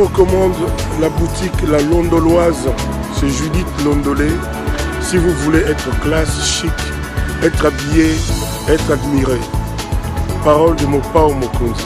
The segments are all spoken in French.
recommande la boutique La Londoloise. C'est Judith Londolé. Si vous voulez être classe, chic, être habillé, être admiré. Parole de Mopao Mokonzi.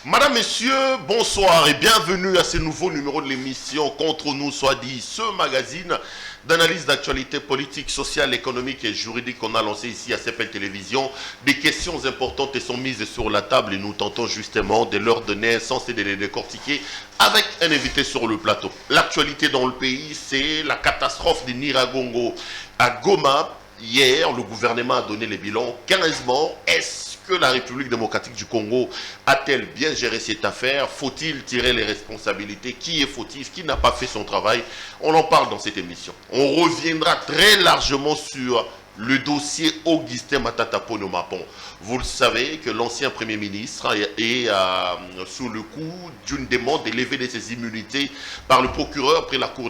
Madame, Messieurs, bonsoir et bienvenue à ce nouveau numéro de l'émission Contre nous soit dit, ce magazine d'analyse d'actualité politique, sociale, économique et juridique qu'on a lancé ici à CPL Télévision. Des questions importantes sont mises sur la table et nous tentons justement de leur donner un sens et de les décortiquer avec un invité sur le plateau. L'actualité dans le pays, c'est la catastrophe de Nyiragongo à Goma. Hier, le gouvernement a donné les bilans, 15 morts. Est-ce que la République démocratique du Congo a-t-elle bien géré cette affaire? Faut-il tirer les responsabilités? Qui est fautif? Qui n'a pas fait son travail? On en parle dans cette émission. On reviendra très largement sur le dossier Augustin Matata Ponyo Mapon. Vous le savez que l'ancien Premier ministre est sous le coup d'une demande de lever de ses immunités par le procureur près la Cour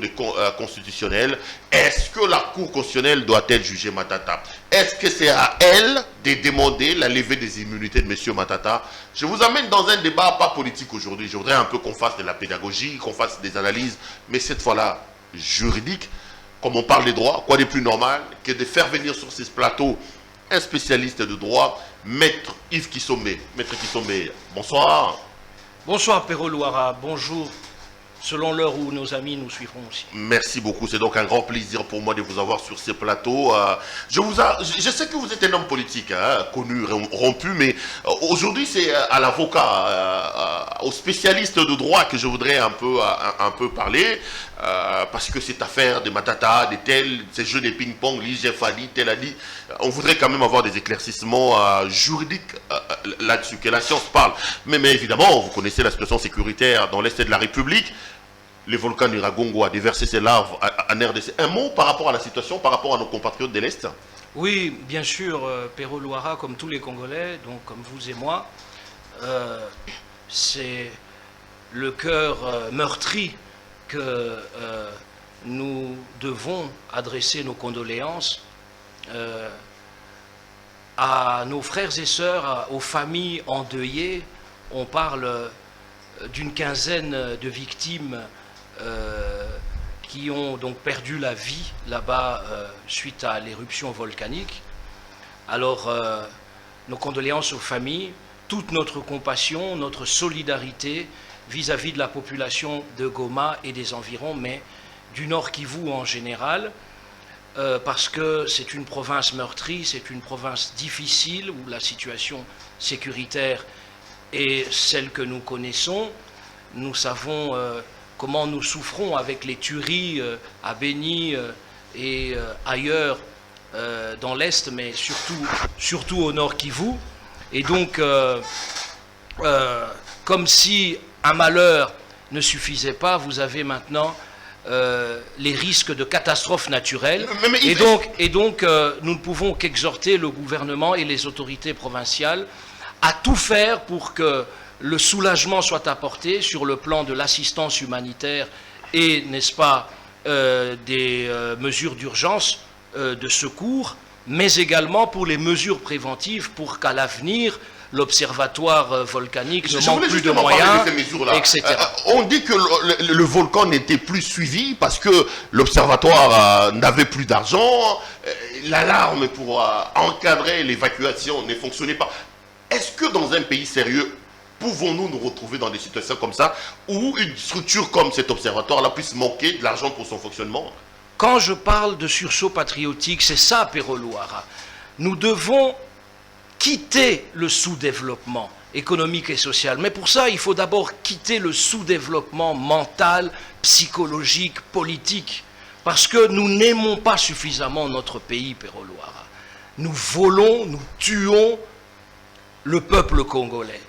constitutionnelle. Est-ce que la Cour constitutionnelle doit-elle juger Matata? Est-ce que c'est à elle de demander la levée des immunités de M. Matata? Je vous amène dans un débat pas politique aujourd'hui. Je voudrais un peu qu'on fasse de la pédagogie, qu'on fasse des analyses, mais cette fois-là juridique. Comme on parle des droits, quoi de plus normal que de faire venir sur ces plateaux un spécialiste de droit, Maître Yves Kissomé. Maître Kissomé, bonsoir. Bonsoir Perrault Louara, bonjour, selon l'heure où nos amis nous suivront aussi. Merci beaucoup, c'est donc un grand plaisir pour moi de vous avoir sur ces plateaux. Je sais que vous êtes un homme politique, connu, rompu, mais aujourd'hui c'est à l'avocat, au spécialiste de droit que je voudrais un peu parler. Parce que cette affaire de Matata, de tel, ces jeux de ping-pong, l'IGF a dit, tel a dit, on voudrait quand même avoir des éclaircissements juridiques là-dessus, que la science parle. Mais évidemment, vous connaissez la situation sécuritaire dans l'Est de la République. Le volcan Nyiragongo a déversé ses larves en RDC. Un mot par rapport à la situation, par rapport à nos compatriotes de l'Est? Oui, bien sûr, Perrault Louara, comme tous les Congolais, donc comme vous et moi, c'est le cœur meurtri que nous devons adresser nos condoléances à nos frères et sœurs, aux familles endeuillées. On parle d'une quinzaine de victimes qui ont donc perdu la vie là-bas suite à l'éruption volcanique. Alors, nos condoléances aux familles, toute notre compassion, notre solidarité vis-à-vis de la population de Goma et des environs, mais du Nord Kivu en général, parce que c'est une province meurtrie, c'est une province difficile où la situation sécuritaire est celle que nous connaissons. Nous savons comment nous souffrons avec les tueries à Beni et ailleurs dans l'Est, mais surtout au Nord Kivu. Et donc, comme si un malheur ne suffisait pas, vous avez maintenant les risques de catastrophes naturelles. Et donc, nous ne pouvons qu'exhorter le gouvernement et les autorités provinciales à tout faire pour que le soulagement soit apporté sur le plan de l'assistance humanitaire et, n'est-ce pas, des mesures d'urgence de secours, mais également pour les mesures préventives pour qu'à l'avenir, l'observatoire volcanique ne manque plus de moyens, etc. On dit que le volcan n'était plus suivi parce que l'observatoire n'avait plus d'argent, l'alarme pour encadrer l'évacuation ne fonctionnait pas. Est-ce que dans un pays sérieux, pouvons-nous nous retrouver dans des situations comme ça, où une structure comme cet observatoire-là puisse manquer de l'argent pour son fonctionnement? Quand je parle de sursaut patriotique, c'est ça, Perrault Louara. Nous devons quitter le sous-développement économique et social. Mais pour ça, il faut d'abord quitter le sous-développement mental, psychologique, politique. Parce que nous n'aimons pas suffisamment notre pays, Perrault Louara. Nous volons, nous tuons le peuple congolais.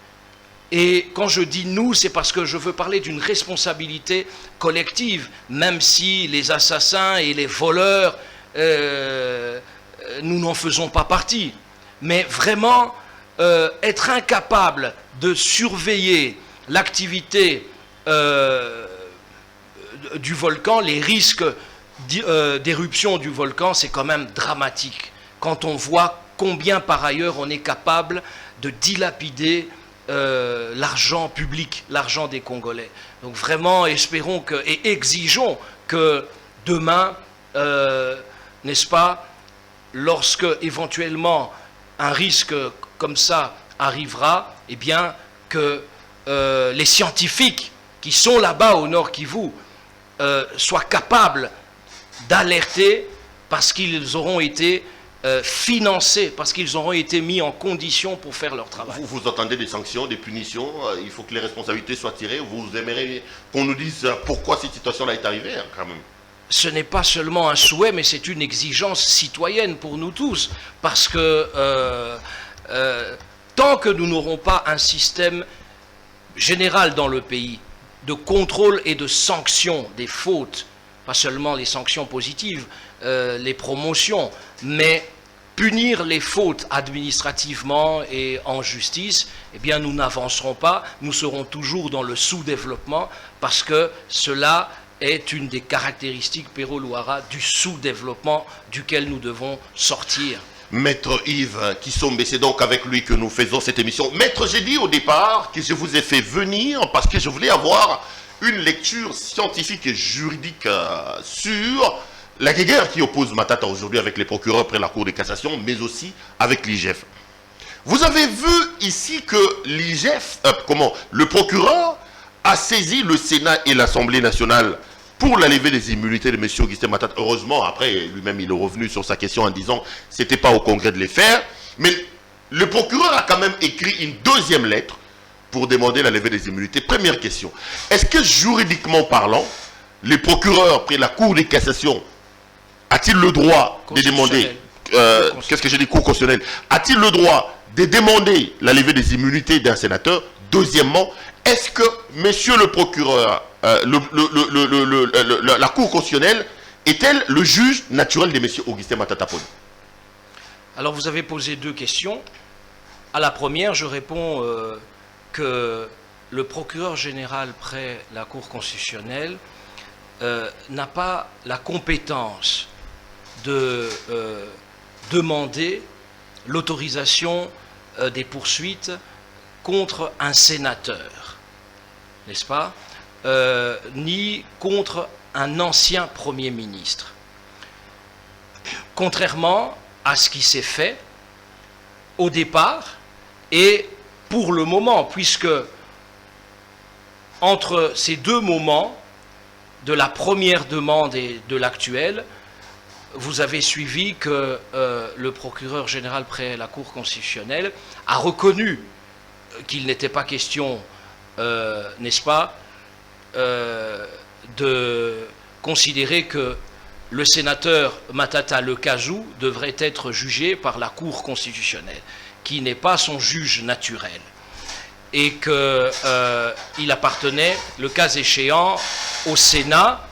Et quand je dis nous, c'est parce que je veux parler d'une responsabilité collective, même si les assassins et les voleurs, nous n'en faisons pas partie. Mais vraiment, être incapable de surveiller l'activité du volcan, les risques d'éruption du volcan, c'est quand même dramatique. Quand on voit combien par ailleurs on est capable de dilapider l'argent public, l'argent des Congolais. Donc vraiment, espérons et exigeons que demain, n'est-ce pas, lorsque éventuellement un risque comme ça arrivera, eh bien que les scientifiques qui sont là-bas au Nord Kivu soient capables d'alerter parce qu'ils auront été financés, parce qu'ils auront été mis en condition pour faire leur travail. Vous attendez des sanctions, des punitions, il faut que les responsabilités soient tirées. Vous aimeriez qu'on nous dise pourquoi cette situation-là est arrivée, hein, quand même. Ce n'est pas seulement un souhait, mais c'est une exigence citoyenne pour nous tous, parce que tant que nous n'aurons pas un système général dans le pays de contrôle et de sanction des fautes, pas seulement les sanctions positives, les promotions, mais punir les fautes administrativement et en justice, eh bien nous n'avancerons pas, nous serons toujours dans le sous-développement, parce que cela est une des caractéristiques, Pero Luara, du sous-développement duquel nous devons sortir. Maître Yves Kisombe, c'est donc avec lui que nous faisons cette émission. Maître, j'ai dit au départ que je vous ai fait venir parce que je voulais avoir une lecture scientifique et juridique sur la guerre qui oppose Matata aujourd'hui avec les procureurs près la Cour de cassation, mais aussi avec l'IGF. Vous avez vu ici que l'IGF, le procureur a saisi le Sénat et l'Assemblée nationale pour la levée des immunités de M. Augustin Matata. Heureusement, après, lui-même, il est revenu sur sa question en disant que ce n'était pas au Congrès de les faire. Mais le procureur a quand même écrit une deuxième lettre pour demander la levée des immunités. Première question. Est-ce que, juridiquement parlant, les procureurs près la Cour de cassation a-t-il le droit de demander... Qu'est-ce que j'ai dit, Cour constitutionnelle? A-t-il le droit de demander la levée des immunités d'un sénateur? Deuxièmement, est-ce que, monsieur le procureur, la Cour constitutionnelle est-elle le juge naturel de monsieur Augustin Matata Ponyo? Alors vous avez posé deux questions. À la première, je réponds que le procureur général près la Cour constitutionnelle n'a pas la compétence de demander l'autorisation des poursuites contre un sénateur, n'est-ce pas, ni contre un ancien Premier ministre. Contrairement à ce qui s'est fait au départ et pour le moment, puisque entre ces deux moments, de la première demande et de l'actuelle, vous avez suivi que le procureur général près la Cour constitutionnelle a reconnu qu'il n'était pas question, n'est-ce pas, de considérer que le sénateur Matata Lekazou devrait être jugé par la Cour constitutionnelle, qui n'est pas son juge naturel, et qu'il appartenait, le cas échéant, au Sénat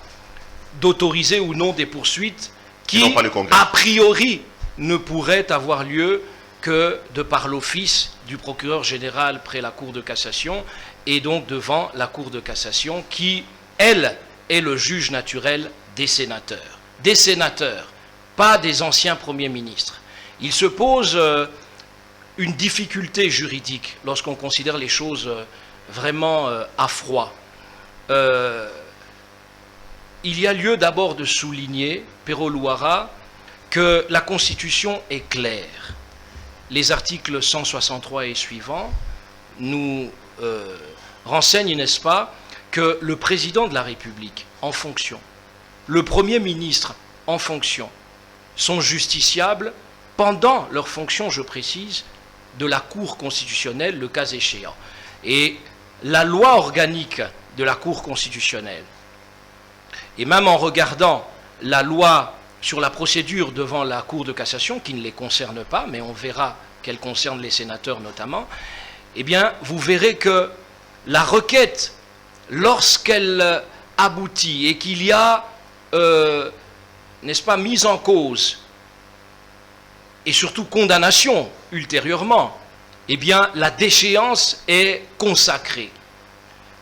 d'autoriser ou non des poursuites qui, a priori, ne pourraient avoir lieu que de par l'office du procureur général près la Cour de cassation et donc devant la Cour de cassation qui, elle, est le juge naturel des sénateurs. Des sénateurs, pas des anciens premiers ministres. Il se pose une difficulté juridique lorsqu'on considère les choses vraiment à froid. Il y a lieu d'abord de souligner, Pero Luara, que la Constitution est claire. Les articles 163 et suivants nous renseignent, n'est-ce pas, que le président de la République en fonction, le Premier ministre en fonction, sont justiciables pendant leur fonction, je précise, de la Cour constitutionnelle, le cas échéant. Et la loi organique de la Cour constitutionnelle, et même en regardant la loi sur la procédure devant la Cour de cassation, qui ne les concerne pas, mais on verra qu'elle concerne les sénateurs notamment, eh bien, vous verrez que la requête, lorsqu'elle aboutit et qu'il y a, n'est-ce pas, mise en cause et surtout condamnation ultérieurement eh bien, la déchéance est consacrée.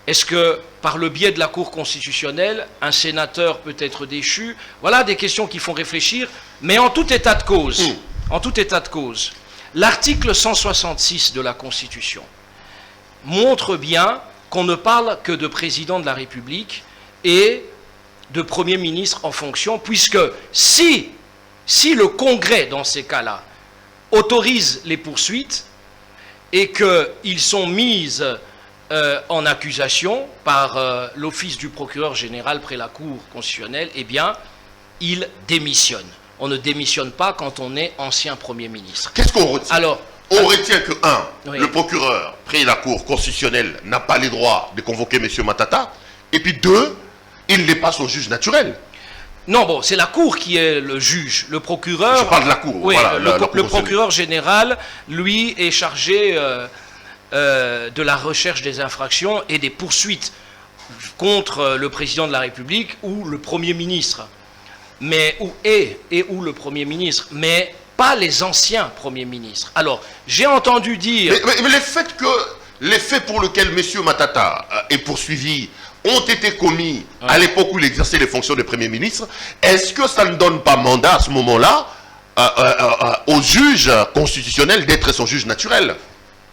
Est-ce que, par le biais de la Cour constitutionnelle, un sénateur peut être déchu? Voilà des questions qui font réfléchir, mais en tout état de cause, l'article 166 de la Constitution montre bien qu'on ne parle que de président de la République et de Premier ministre en fonction, puisque si le Congrès, dans ces cas-là, autorise les poursuites et qu'ils sont mis en accusation par l'office du procureur général près la Cour constitutionnelle, eh bien, il démissionne. On ne démissionne pas quand on est ancien Premier ministre. Qu'est-ce qu'on retient? Alors, on retient que, oui, le procureur près la Cour constitutionnelle n'a pas les droits de convoquer M. Matata, et puis 2, il les passe au juge naturel. Non, bon, c'est la Cour qui est le juge. Le procureur... Je parle de la Cour. Oui, voilà, le procureur général, lui, est chargé de la recherche des infractions et des poursuites contre le président de la République ou le Premier ministre. Mais, ou le Premier ministre, mais pas les anciens Premiers ministres. Alors, j'ai entendu dire... Mais les faits pour lesquels M. Matata est poursuivi ont été commis à l'époque où il exerçait les fonctions de Premier ministre, est-ce que ça ne donne pas mandat à ce moment-là au juge constitutionnel d'être son juge naturel?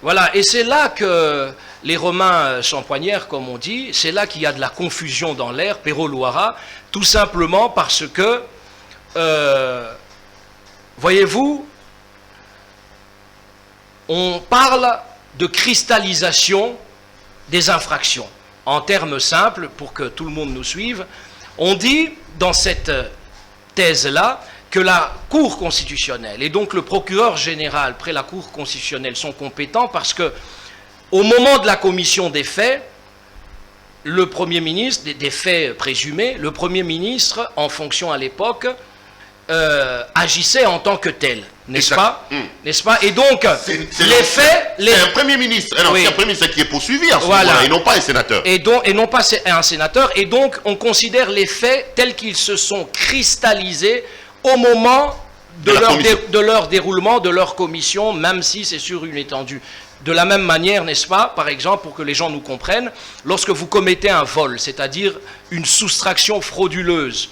Voilà, et c'est là que les Romains s'empoignèrent, comme on dit, c'est là qu'il y a de la confusion dans l'air, Perrault-Loara, tout simplement parce que, voyez-vous, on parle de cristallisation des infractions. En termes simples, pour que tout le monde nous suive, on dit dans cette thèse-là que la Cour constitutionnelle et donc le procureur général près la Cour constitutionnelle sont compétents parce que au moment de la commission des faits, le Premier ministre, des faits présumés, le Premier ministre, en fonction à l'époque, agissait en tant que tel, n'est-ce pas? N'est-ce pas? Et donc, les faits... C'est un Premier ministre, un ancien Premier ministre qui est poursuivi à ce moment-là, et non pas un sénateur. Et non pas un sénateur, et donc on considère les faits tels qu'ils se sont cristallisés au moment de leur déroulement, de leur commission, même si c'est sur une étendue. De la même manière, n'est-ce pas, par exemple, pour que les gens nous comprennent, lorsque vous commettez un vol, c'est-à-dire une soustraction frauduleuse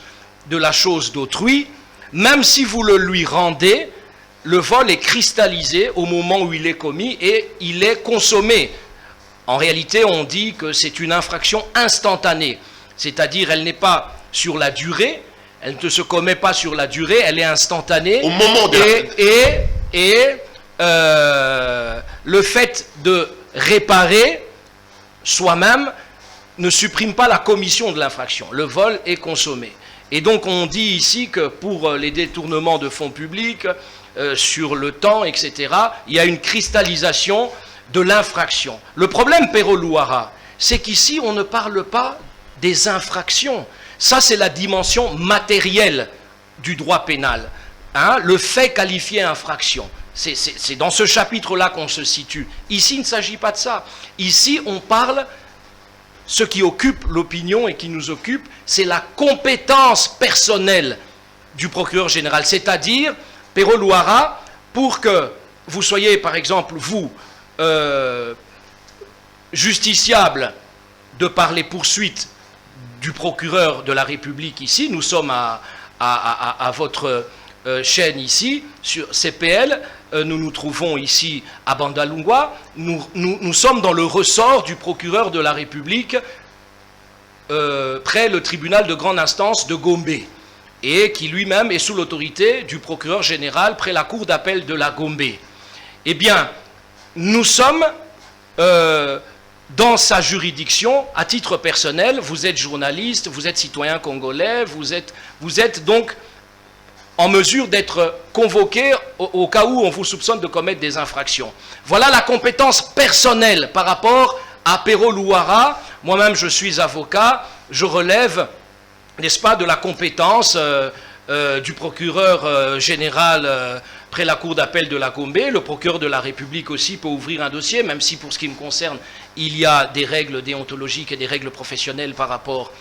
de la chose d'autrui, même si vous le lui rendez, le vol est cristallisé au moment où il est commis et il est consommé. En réalité, on dit que c'est une infraction instantanée, c'est-à-dire elle n'est pas sur la durée, elle ne se commet pas sur la durée, elle est instantanée. Au moment de le fait de réparer soi-même ne supprime pas la commission de l'infraction. Le vol est consommé. Et donc on dit ici que pour les détournements de fonds publics, sur le temps, etc., il y a une cristallisation de l'infraction. Le problème, Perrault-Loara, c'est qu'ici on ne parle pas des infractions. Ça, c'est la dimension matérielle du droit pénal. Hein, le fait qualifié infraction. C'est dans ce chapitre-là qu'on se situe. Ici, il ne s'agit pas de ça. Ici, on parle... Ce qui occupe l'opinion et qui nous occupe, c'est la compétence personnelle du procureur général. C'est-à-dire, Perrault-Loara, pour que vous soyez, par exemple, vous, justiciable de par les poursuites du procureur de la République ici, nous sommes à votre chaîne ici, sur CPL, nous nous trouvons ici à Bandalungwa, nous sommes dans le ressort du procureur de la République près le tribunal de grande instance de Gombe, et qui lui-même est sous l'autorité du procureur général près la cour d'appel de la Gombe. Eh bien, nous sommes dans sa juridiction, à titre personnel, vous êtes journaliste, vous êtes citoyen congolais, vous êtes donc en mesure d'être convoqué au cas où on vous soupçonne de commettre des infractions. Voilà la compétence personnelle par rapport à Perrault-Loara. Moi-même, je suis avocat, je relève, n'est-ce pas, de la compétence du procureur général près la cour d'appel de la Gombe. Le procureur de la République aussi peut ouvrir un dossier, même si pour ce qui me concerne, il y a des règles déontologiques et des règles professionnelles par rapport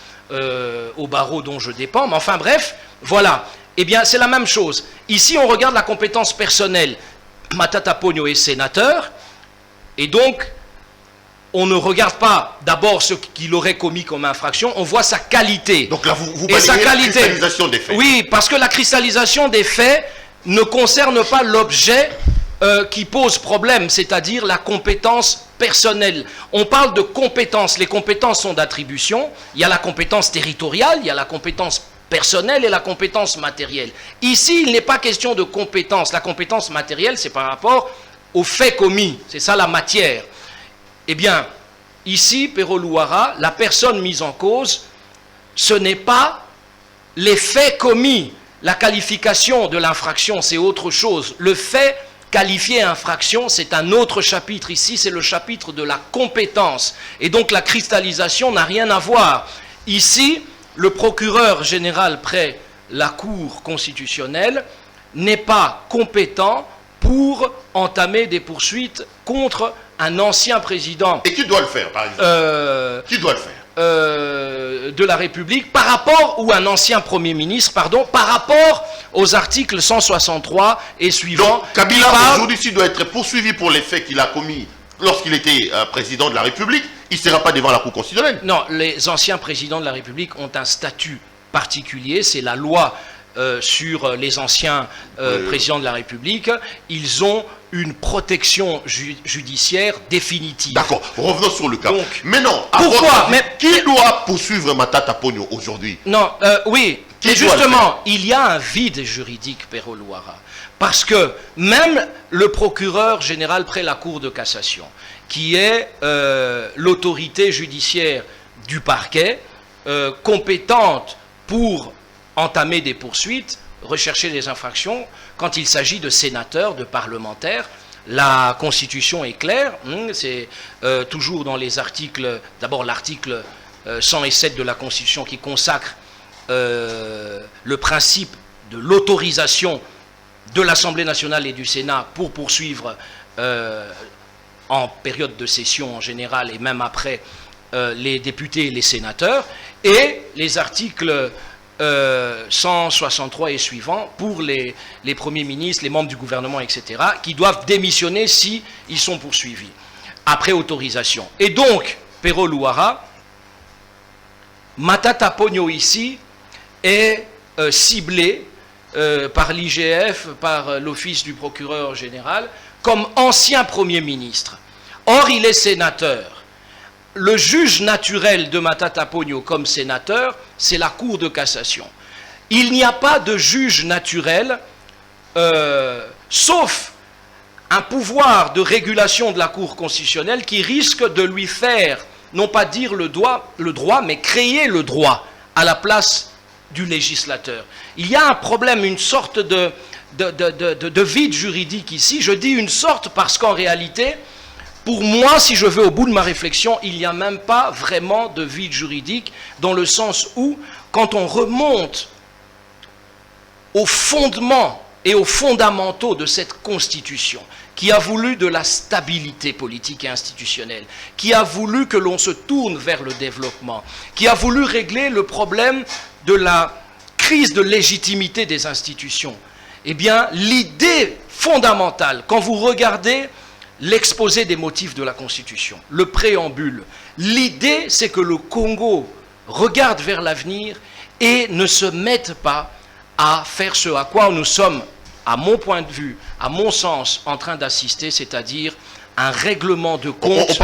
au barreau dont je dépends. Mais enfin bref, voilà. Eh bien, c'est la même chose. Ici, on regarde la compétence personnelle. Matata Ponyo est sénateur, Et donc, on ne regarde pas d'abord ce qu'il aurait commis comme infraction, on voit sa qualité. Donc là, vous et sa balayez qualité. La cristallisation des faits. Oui, parce que la cristallisation des faits ne concerne pas l'objet qui pose problème, c'est-à-dire la compétence personnelle. On parle de compétences. Les compétences sont d'attribution. Il y a la compétence territoriale, il y a la compétence personnelle et la compétence matérielle. Ici, il n'est pas question de compétence. La compétence matérielle, c'est par rapport aux faits commis. C'est ça la matière. Eh bien, ici, Pero Luara, la personne mise en cause, ce n'est pas les faits commis. La qualification de l'infraction, c'est autre chose. Le fait qualifié infraction, c'est un autre chapitre. Ici, c'est le chapitre de la compétence. Et donc, la cristallisation n'a rien à voir. Ici, le procureur général près la Cour constitutionnelle n'est pas compétent pour entamer des poursuites contre un ancien président. Et qui doit le faire, par exemple qui doit le faire de la République par rapport, ou un ancien Premier ministre, pardon, par rapport aux articles 163 et suivants. Donc, Kabila, aujourd'hui, doit être poursuivi pour les faits qu'il a commis lorsqu'il était président de la République. Il ne sera pas devant la Cour constitutionnelle. Non, les anciens présidents de la République ont un statut particulier, c'est la loi sur les anciens présidents de la République. Ils ont une protection judiciaire définitive. D'accord, revenons sur le cas. Donc, mais non, pourquoi qui doit poursuivre Matata Ponyo aujourd'hui? Non, oui, mais justement, il y a un vide juridique, Pero Luara, parce que même le procureur général près la Cour de cassation, qui est l'autorité judiciaire du parquet, compétente pour entamer des poursuites, rechercher des infractions, quand il s'agit de sénateurs, de parlementaires, la Constitution est claire, c'est toujours dans les articles, d'abord l'article 107 de la Constitution qui consacre le principe de l'autorisation de l'Assemblée nationale et du Sénat pour poursuivre en période de session en général et même après les députés et les sénateurs, et les articles 163 et suivants pour les premiers ministres, les membres du gouvernement, etc., qui doivent démissionner si ils sont poursuivis, après autorisation. Et donc, Pero Luara, Matata Ponyo ici, est ciblé par l'IGF, par l'Office du procureur général, comme ancien Premier ministre. Or, il est sénateur. Le juge naturel de Matata Ponyo comme sénateur, c'est la Cour de cassation. Il n'y a pas de juge naturel, sauf un pouvoir de régulation de la Cour constitutionnelle qui risque de lui faire, non pas dire le droit, mais créer le droit à la place du législateur. Il y a un problème, une sorte de vide juridique ici. Je dis une sorte parce qu'en réalité, pour moi, si je vais au bout de ma réflexion, il n'y a même pas vraiment de vide juridique, dans le sens où, quand on remonte aux fondements et aux fondamentaux de cette Constitution, qui a voulu de la stabilité politique et institutionnelle, qui a voulu que l'on se tourne vers le développement, qui a voulu régler le problème de la crise de légitimité des institutions, eh bien, l'idée fondamentale, quand vous regardez l'exposé des motifs de la Constitution, le préambule, l'idée c'est que le Congo regarde vers l'avenir et ne se mette pas à faire ce à quoi nous sommes, à mon point de vue, à mon sens, en train d'assister, c'est-à-dire un règlement de compte, contre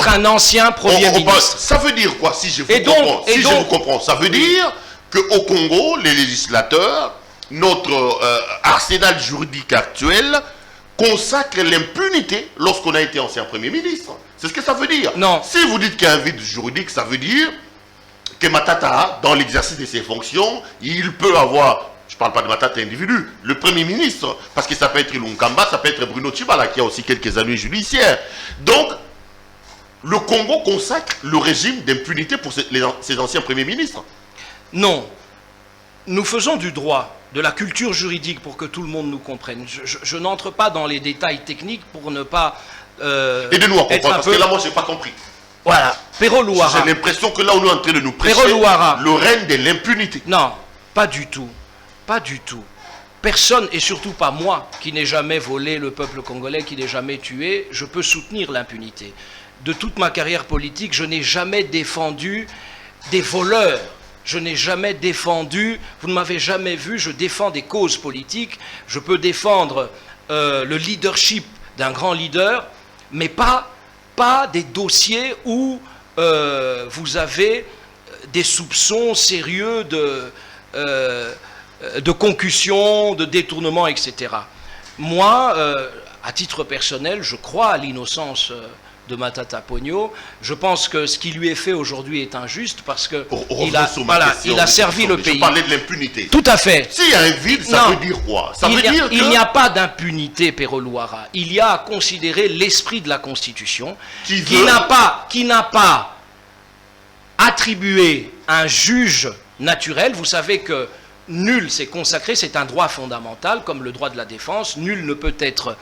un ancien Premier ministre. Ça veut dire quoi, si je vous comprends? Ça veut dire qu'au Congo, les législateurs, notre arsenal juridique actuel, consacre l'impunité lorsqu'on a été ancien Premier ministre. C'est ce que ça veut dire. Non. Si vous dites qu'il y a un vide juridique, ça veut dire que Matata, dans l'exercice de ses fonctions, il peut avoir, je ne parle pas de Matata individu, le Premier ministre, parce que ça peut être Ilunkamba, ça peut être Bruno Tshibala, qui a aussi quelques années judiciaires. Donc, le Congo consacre le régime d'impunité pour ses anciens Premiers ministres. Non. Nous faisons du droit, de la culture juridique pour que tout le monde nous comprenne. Je n'entre pas dans les détails techniques pour ne pas... Aidez-nous à comprendre, parce que là, moi, je n'ai pas compris. Voilà, Pero Luara. J'ai l'impression que là, on est en train de nous prêcher le règne de l'impunité. Non, pas du tout. Pas du tout. personne, et surtout pas moi, qui n'ai jamais volé le peuple congolais, qui n'ai jamais tué, je peux soutenir l'impunité. De toute ma carrière politique, je n'ai jamais défendu des voleurs. Je n'ai jamais défendu, vous ne m'avez jamais vu, je défends des causes politiques, je peux défendre le leadership d'un grand leader, mais pas des dossiers où vous avez des soupçons sérieux de concussion, de détournement, etc. Moi, à titre personnel, je crois à l'innocence de Matata Ponyo. Je pense que ce qui lui est fait aujourd'hui est injuste parce que il a servi le pays. Je parlais de l'impunité. Tout à fait. S'il y a un vide, ça veut dire quoi? Ça veut dire il n'y a pas d'impunité, Pero Luara. Il y a à considérer l'esprit de la Constitution qui n'a pas attribué un juge naturel. Vous savez que nul s'est consacré, c'est un droit fondamental, comme le droit de la défense. Nul ne peut être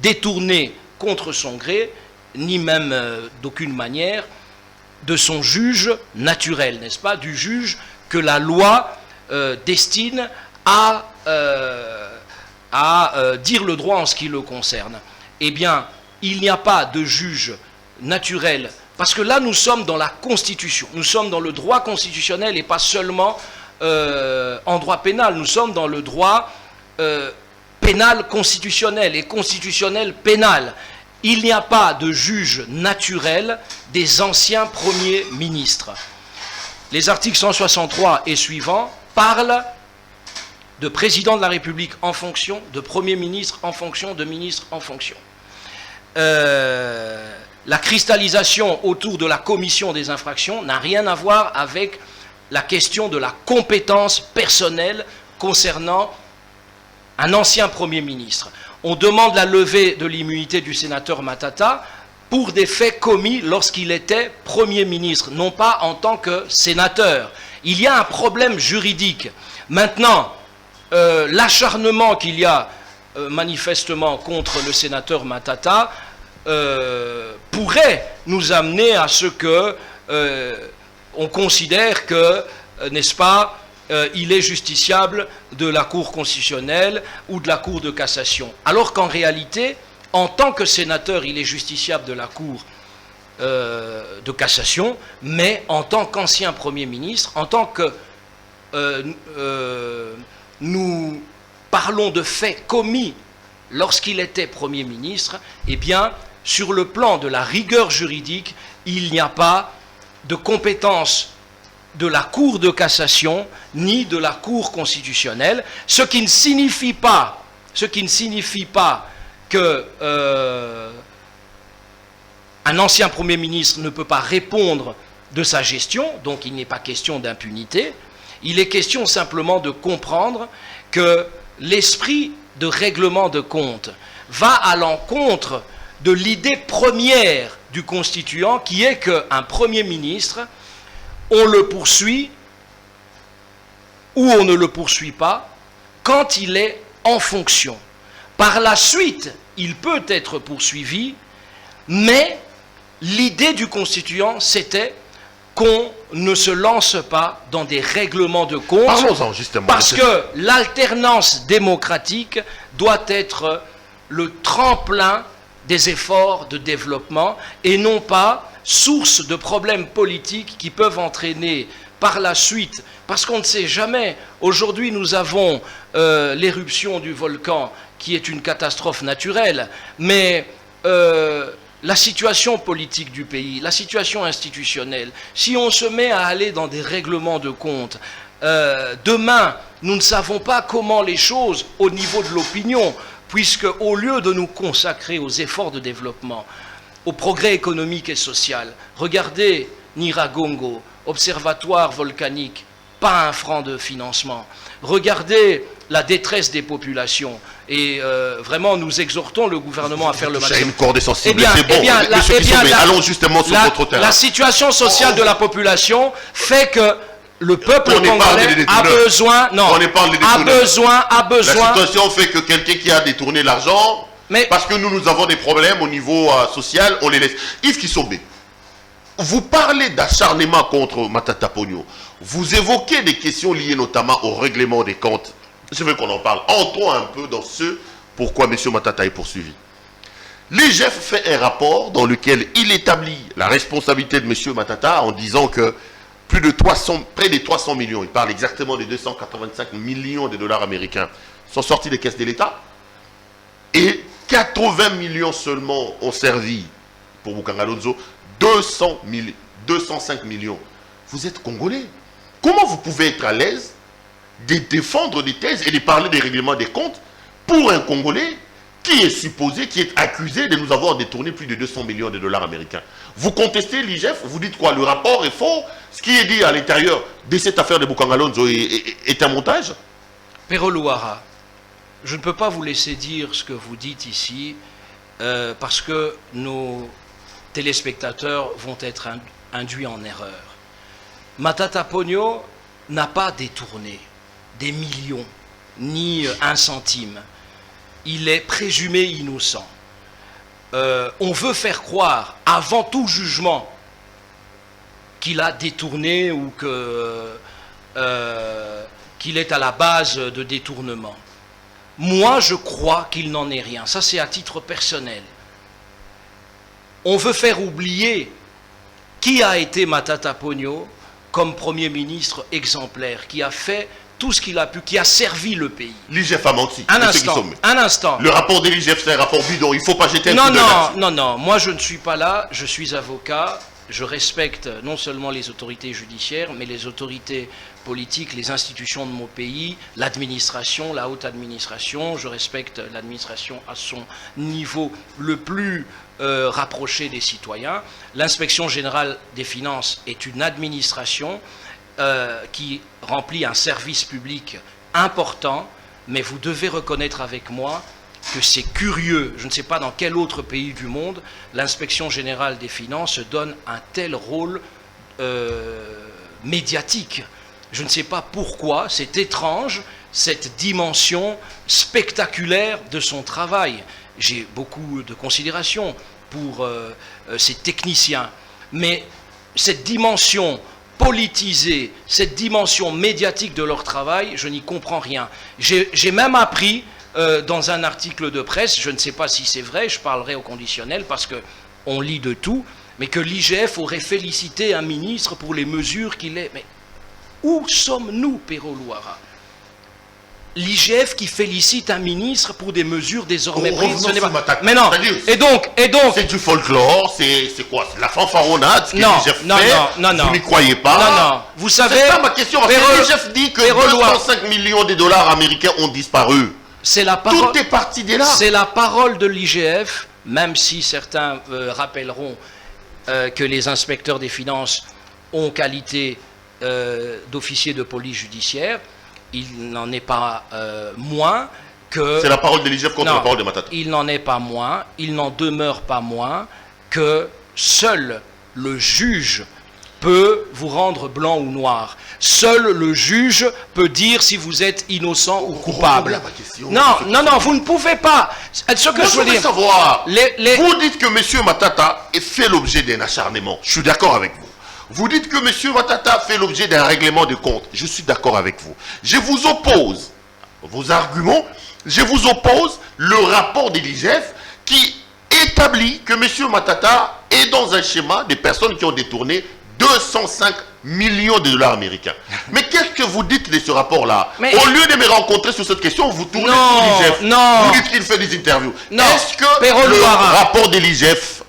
détourné contre son gré, ni même d'aucune manière, de son juge naturel, n'est-ce pas? Du juge que la loi destine à dire le droit en ce qui le concerne. Eh bien, il n'y a pas de juge naturel, parce que là, nous sommes dans la Constitution, nous sommes dans le droit constitutionnel et pas seulement en droit pénal, nous sommes dans le droit pénal constitutionnel et constitutionnel pénal. Il n'y a pas de juge naturel des anciens premiers ministres. Les articles 163 et suivants parlent de président de la République en fonction, de premier ministre en fonction, de ministre en fonction. La cristallisation autour de la commission des infractions n'a rien à voir avec la question de la compétence personnelle concernant un ancien Premier ministre. On demande la levée de l'immunité du sénateur Matata pour des faits commis lorsqu'il était Premier ministre, non pas en tant que sénateur. Il y a un problème juridique. Maintenant, l'acharnement qu'il y a manifestement contre le sénateur Matata pourrait nous amener à ce que on considère que, n'est-ce pas, il est justiciable de la Cour constitutionnelle ou de la Cour de cassation. Alors qu'en réalité, en tant que sénateur, il est justiciable de la Cour de cassation, mais en tant qu'ancien Premier ministre, en tant que nous parlons de faits commis lorsqu'il était Premier ministre, eh bien, sur le plan de la rigueur juridique, il n'y a pas de compétence de la Cour de cassation ni de la Cour constitutionnelle, ce qui ne signifie pas que un ancien Premier ministre ne peut pas répondre de sa gestion, donc il n'est pas question d'impunité. Il est question simplement de comprendre que l'esprit de règlement de compte va à l'encontre de l'idée première du constituant, qui est qu'un Premier ministre, on le poursuit ou on ne le poursuit pas quand il est en fonction. Par la suite, il peut être poursuivi, mais l'idée du constituant, c'était qu'on ne se lance pas dans des règlements de compte. Parlons-en justement. Parce que l'alternance démocratique doit être le tremplin des efforts de développement et non pas source de problèmes politiques qui peuvent entraîner par la suite, parce qu'on ne sait jamais. Aujourd'hui, nous avons l'éruption du volcan qui est une catastrophe naturelle, mais la situation politique du pays, la situation institutionnelle, si on se met à aller dans des règlements de compte, demain, nous ne savons pas comment les choses, au niveau de l'opinion, puisque au lieu de nous consacrer aux efforts de développement, au progrès économique et social, regardez Nyiragongo, observatoire volcanique, pas un franc de financement. Regardez la détresse des populations. Et vraiment, nous exhortons le gouvernement à faire le maximum. J'ai une corde sensible, c'est bon. Allons justement sur votre terrain. La situation sociale de la population fait que le peuple congolais a besoin... Non, a besoin... La situation fait que quelqu'un qui a détourné l'argent... Parce que nous avons des problèmes au niveau social, on les laisse. Yves Kisombe, vous parlez d'acharnement contre Matata Ponyo. Vous évoquez des questions liées notamment au règlement des comptes Je veux qu'on en parle. Entrons un peu dans ce pourquoi M. Matata est poursuivi. L'IGF fait un rapport dans lequel il établit la responsabilité de M. Matata en disant que près de 300 millions, il parle exactement de 285 millions de dollars américains, sont sortis des caisses de l'État et 80 millions seulement ont servi pour Bukangalonzo, 205 millions. Vous êtes Congolais. Comment vous pouvez être à l'aise de défendre des thèses et de parler des règlements des comptes pour un Congolais qui est supposé, qui est accusé de nous avoir détourné plus de 200 millions de dollars américains? Vous contestez l'IGF, vous dites quoi? Le rapport est faux? Ce qui est dit à l'intérieur de cette affaire de Bukangalonzo est un montage? Pero Luara, je ne peux pas vous laisser dire ce que vous dites ici parce que nos téléspectateurs vont être induits en erreur. Matata Ponyo n'a pas détourné des millions, ni un centime. Il est présumé innocent. On veut faire croire, avant tout jugement, qu'il a détourné ou qu'il est à la base de détournement. Moi, je crois qu'il n'en est rien. Ça, c'est à titre personnel. On veut faire oublier qui a été Matata Ponyo comme Premier ministre exemplaire, qui a fait tout ce qu'il a pu, qui a servi le pays. L'IGF a menti. Un instant. Le rapport de l'IGF, c'est un rapport bidon. Il ne faut pas jeter un coup d'œil là-dessus. Non. Moi, je ne suis pas là. Je suis avocat. Je respecte non seulement les autorités judiciaires, mais les autorités politiques, les institutions de mon pays, l'administration, la haute administration. Je respecte l'administration à son niveau le plus rapproché des citoyens. L'inspection générale des finances est une administration qui remplit un service public important, mais vous devez reconnaître avec moi que c'est curieux. Je ne sais pas dans quel autre pays du monde l'inspection générale des finances donne un tel rôle médiatique. Je ne sais pas pourquoi, c'est étrange, cette dimension spectaculaire de son travail. J'ai beaucoup de considération pour ces techniciens, mais cette dimension politisée, cette dimension médiatique de leur travail, je n'y comprends rien. J'ai même appris dans un article de presse, je ne sais pas si c'est vrai, je parlerai au conditionnel parce qu'on lit de tout, mais que l'IGF aurait félicité un ministre pour les mesures qu'il est... Mais où sommes-nous, Pero Luara? L'IGF qui félicite un ministre pour des mesures désormais prises, ce n'est pas... Mais non, et donc... C'est du folklore, c'est quoi? C'est la fanfaronnade, ce que l'IGF fait? Non. Vous n'y croyez pas? Non. Vous savez... C'est ça ma question, parce que l'IGF dit que 205 millions de dollars américains ont disparu. Tout est parti de là. C'est la parole de l'IGF, même si certains rappelleront que les inspecteurs des finances ont qualité d'officiers de police judiciaire. Il n'en est pas moins que... C'est la parole de l'IGF contre la parole de Matata. Il n'en est pas moins, il n'en demeure pas moins que seul le juge peut vous rendre blanc ou noir. Seul le juge peut dire si vous êtes innocent ou coupable. Non, vous ne pouvez pas. Ce que je veux dire, savoir, vous dites que M. Matata est fait l'objet d'un acharnement. Je suis d'accord avec vous. Vous dites que M. Matata fait l'objet d'un règlement de compte. Je suis d'accord avec vous. Je vous oppose vos arguments. Je vous oppose le rapport de l'IGF qui établit que M. Matata est dans un schéma des personnes qui ont détourné 205 millions de dollars américains. Mais qu'est-ce que vous dites de ce rapport-là? Au lieu de me rencontrer sur cette question, vous tournez sur l'IGF. Vous dites qu'il fait des interviews. Est-ce que le rapport de l'IGF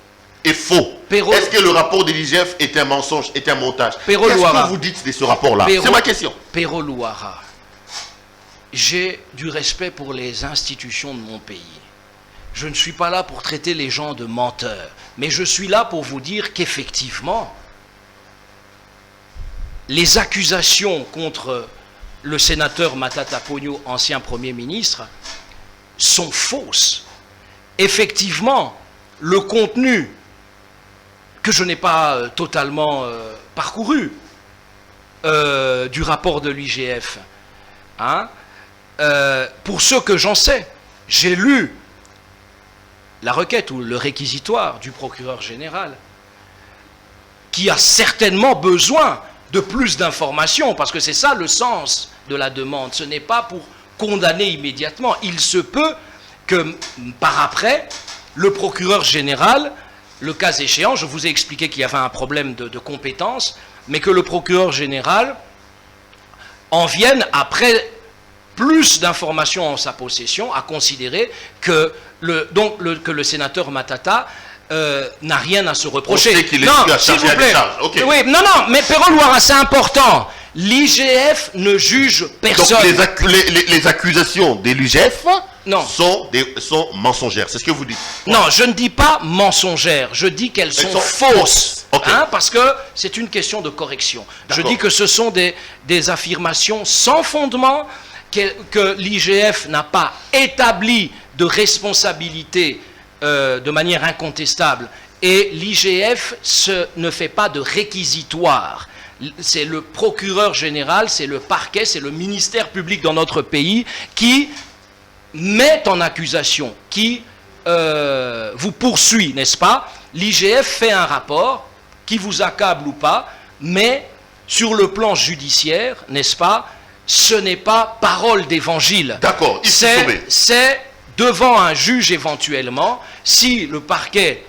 est faux? Est-ce que le rapport de l'IGF est un mensonge, est un montage? Qu'est-ce que vous dites de ce rapport-là? C'est ma question. Pero Luara, j'ai du respect pour les institutions de mon pays. Je ne suis pas là pour traiter les gens de menteurs, mais je suis là pour vous dire qu'effectivement, les accusations contre le sénateur Matata Ponyo, ancien Premier ministre, sont fausses. Effectivement, le contenu que je n'ai pas totalement parcouru du rapport de l'IGF, pour ce que j'en sais, j'ai lu la requête ou le réquisitoire du procureur général, qui a certainement besoin de plus d'informations, parce que c'est ça le sens de la demande. Ce n'est pas pour condamner immédiatement. Il se peut que par après, le procureur général, le cas échéant, je vous ai expliqué qu'il y avait un problème de compétence, mais que le procureur général en vienne, après plus d'informations en sa possession, à considérer que le sénateur Matata n'a rien à se reprocher. On sait qu'il est à charger à décharge. Okay. Oui, non, mais Perrault-Loira, c'est important. L'IGF ne juge personne. Donc les accusations de l'IGF sont mensongères, c'est ce que vous dites? Non, je ne dis pas mensongères, je dis qu'elles sont fausses. Okay. Hein, parce que c'est une question de correction. Je dis que ce sont des affirmations sans fondement, que l'IGF n'a pas établi de responsabilité de manière incontestable. Et l'IGF ne fait pas de réquisitoire. C'est le procureur général, c'est le parquet, c'est le ministère public dans notre pays qui met en accusation, qui vous poursuit, n'est-ce pas? L'IGF fait un rapport qui vous accable ou pas, mais sur le plan judiciaire, n'est-ce pas, ce n'est pas parole d'évangile. D'accord, c'est devant un juge éventuellement, si le parquet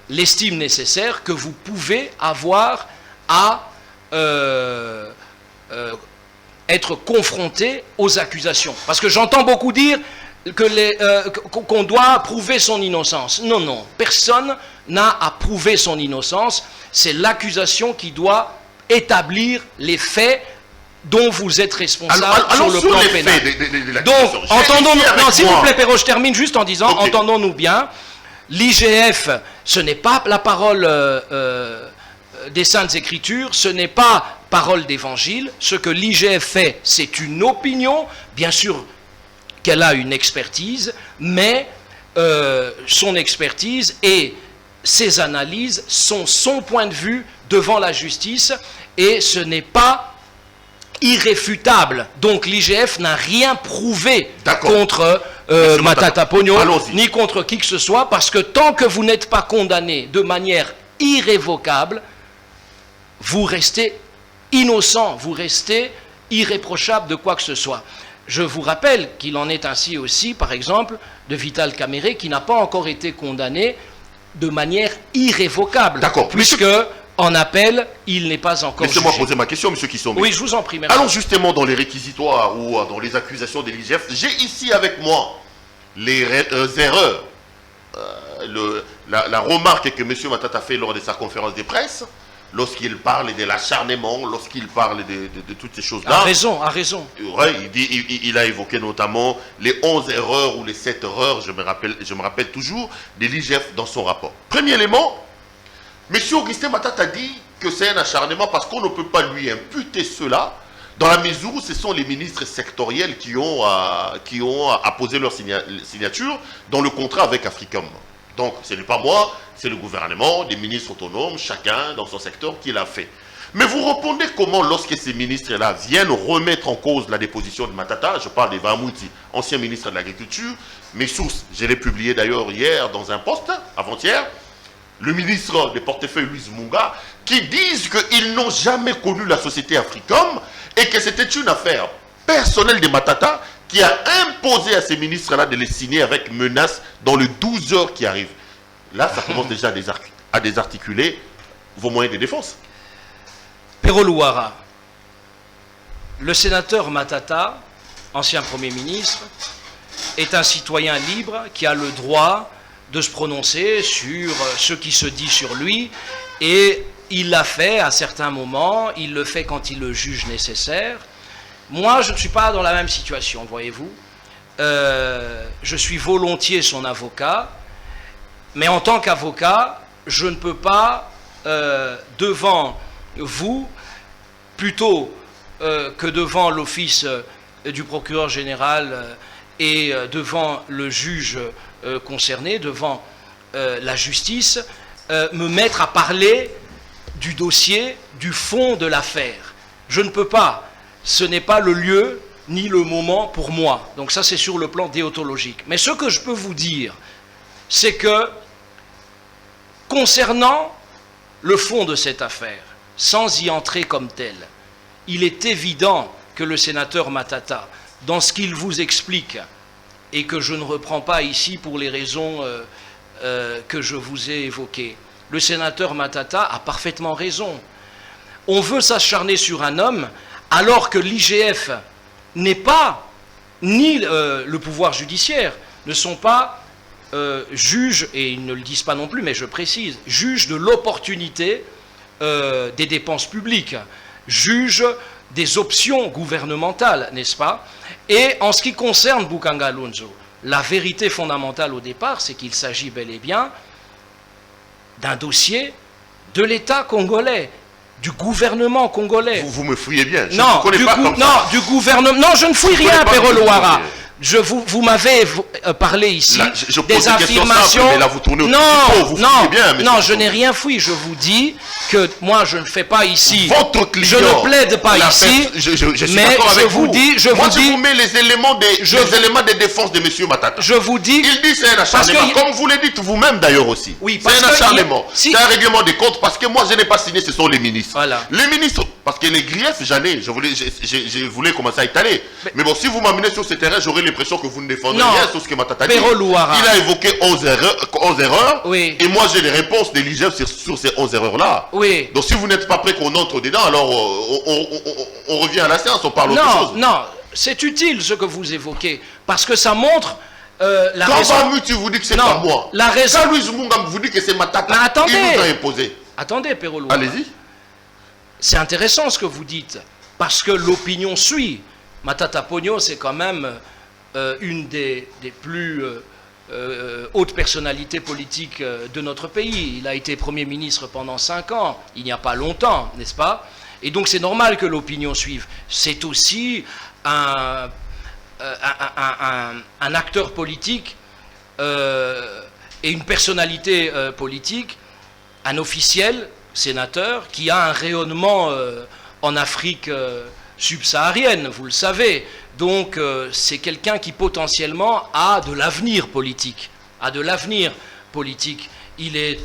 l'estime nécessaire, que vous pouvez avoir à être confronté aux accusations. Parce que j'entends beaucoup dire qu'on doit prouver son innocence. Non, non, personne n'a à prouver son innocence. C'est l'accusation qui doit établir les faits dont vous êtes responsable sur le plan pénal. Donc, entendons-nous, non, s'il vous plaît, Perrault, je termine juste en disant, entendons-nous bien, l'IGF, ce n'est pas la parole des Saintes Écritures, ce n'est pas parole d'évangile. Ce que l'IGF fait, c'est une opinion, bien sûr qu'elle a une expertise, mais son expertise et ses analyses sont son point de vue devant la justice, et ce n'est pas irréfutable. Donc l'IGF n'a rien prouvé contre Matata Pogno, ni contre qui que ce soit, parce que tant que vous n'êtes pas condamné de manière irrévocable, vous restez innocent, vous restez irréprochable de quoi que ce soit. Je vous rappelle qu'il en est ainsi aussi, par exemple, de Vital Kamerhe, qui n'a pas encore été condamné de manière irrévocable. D'accord. Puisque, en appel, il n'est pas encore jugé. Laissez-moi poser ma question, monsieur Kissombe. Oui, je vous en prie. Merci. Allons justement dans les réquisitoires ou dans les accusations de l'IGF. J'ai ici avec moi les erreurs, la remarque que monsieur Matata fait lors de sa conférence de presse, lorsqu'il parle de l'acharnement, lorsqu'il parle de toutes ces choses-là. A raison, a raison. Ouais, il a évoqué notamment les 11 erreurs ou les 7 erreurs, je me rappelle toujours, de l'IGF dans son rapport. Premier élément, M. Augustin Matata dit que c'est un acharnement parce qu'on ne peut pas lui imputer cela, dans la mesure où ce sont les ministres sectoriels qui ont apposé leur signature dans le contrat avec Africom. Donc, ce n'est pas moi, c'est le gouvernement, des ministres autonomes, chacun dans son secteur qui l'a fait. Mais vous répondez comment lorsque ces ministres-là viennent remettre en cause la déposition de Matata? Je parle d'Eva Mouti, ancien ministre de l'Agriculture. Mes sources, je l'ai publié d'ailleurs hier dans un post, avant-hier, le ministre des portefeuilles, Louise Munga, qui disent qu'ils n'ont jamais connu la société Africom et que c'était une affaire personnelle de Matata qui a imposé à ces ministres-là de les signer avec menace dans les 12 heures qui arrivent. Là, ça commence déjà à désarticuler vos moyens de défense. Perrault-Loira, le sénateur Matata, ancien Premier ministre, est un citoyen libre qui a le droit de se prononcer sur ce qui se dit sur lui, et il l'a fait à certains moments, il le fait quand il le juge nécessaire. Moi, je ne suis pas dans la même situation, voyez-vous. Je suis volontiers son avocat, mais en tant qu'avocat, je ne peux pas, devant vous, plutôt que devant l'office du procureur général et devant le juge concerné, devant la justice, me mettre à parler du dossier, du fond de l'affaire. Je ne peux pas. Ce n'est pas le lieu ni le moment pour moi. Donc ça, c'est sur le plan déontologique. Mais ce que je peux vous dire, c'est que concernant le fond de cette affaire, sans y entrer comme tel, il est évident que le sénateur Matata dans ce qu'il vous explique, et que je ne reprends pas ici pour les raisons que je vous ai évoquées. Le sénateur Matata a parfaitement raison. On veut s'acharner sur un homme alors que l'IGF n'est pas, ni le pouvoir judiciaire, ne sont pas juges, et ils ne le disent pas non plus, mais je précise, juges de l'opportunité des dépenses publiques, juges des options gouvernementales, n'est-ce pas? Et en ce qui concerne Bukanga Lonzo, la vérité fondamentale au départ, c'est qu'il s'agit bel et bien d'un dossier de l'État congolais, du gouvernement congolais. Vous me fouillez bien. Non, du gouvernement. Non, je ne fouille rien, Pero Louara. Vous m'avez parlé ici là, je des affirmations. Simple, mais là, vous tournez au non, je n'ai rien fouillé. Je vous dis que moi, je ne fais pas ici. Votre client, je ne plaide pas ici. Je suis mais d'accord avec vous. Je vous mets les éléments de défense de M. Matata. Je vous dis. Il dit c'est un acharnement. Comme vous le dites vous-même d'ailleurs aussi. Oui, c'est un acharnement. C'est un règlement des comptes parce que moi, je n'ai pas signé. Ce sont les ministres. Voilà. Les ministres, parce que les griefs, je voulais commencer à étaler. Mais bon, si vous m'amenez sur ce terrain, j'aurai l'impression que vous ne défendez rien sur ce que Matata dit. Il a évoqué 11 erreurs, oui. Et moi j'ai les réponses de l'IGF sur ces 11 erreurs-là. Oui. Donc si vous n'êtes pas prêt qu'on entre dedans, alors on revient à la séance, on parle autre chose. Non, c'est utile ce que vous évoquez, parce que ça montre la raison... Quand Bamuti vous dit que c'est pas moi, la raison... quand Louise Munga vous dit que c'est Matata, mais attendez, il nous a imposé. Attendez, Pero Louara. Allez-y. C'est intéressant ce que vous dites, parce que l'opinion suit. Matata Ponyo, c'est quand même une des plus hautes personnalités politiques de notre pays. Il a été Premier ministre pendant 5 ans, il n'y a pas longtemps, n'est-ce pas? Et donc c'est normal que l'opinion suive. C'est aussi un acteur politique et une personnalité politique, un officiel, sénateur, qui a un rayonnement en Afrique subsaharienne, vous le savez. Donc c'est quelqu'un qui potentiellement a de l'avenir politique. Il est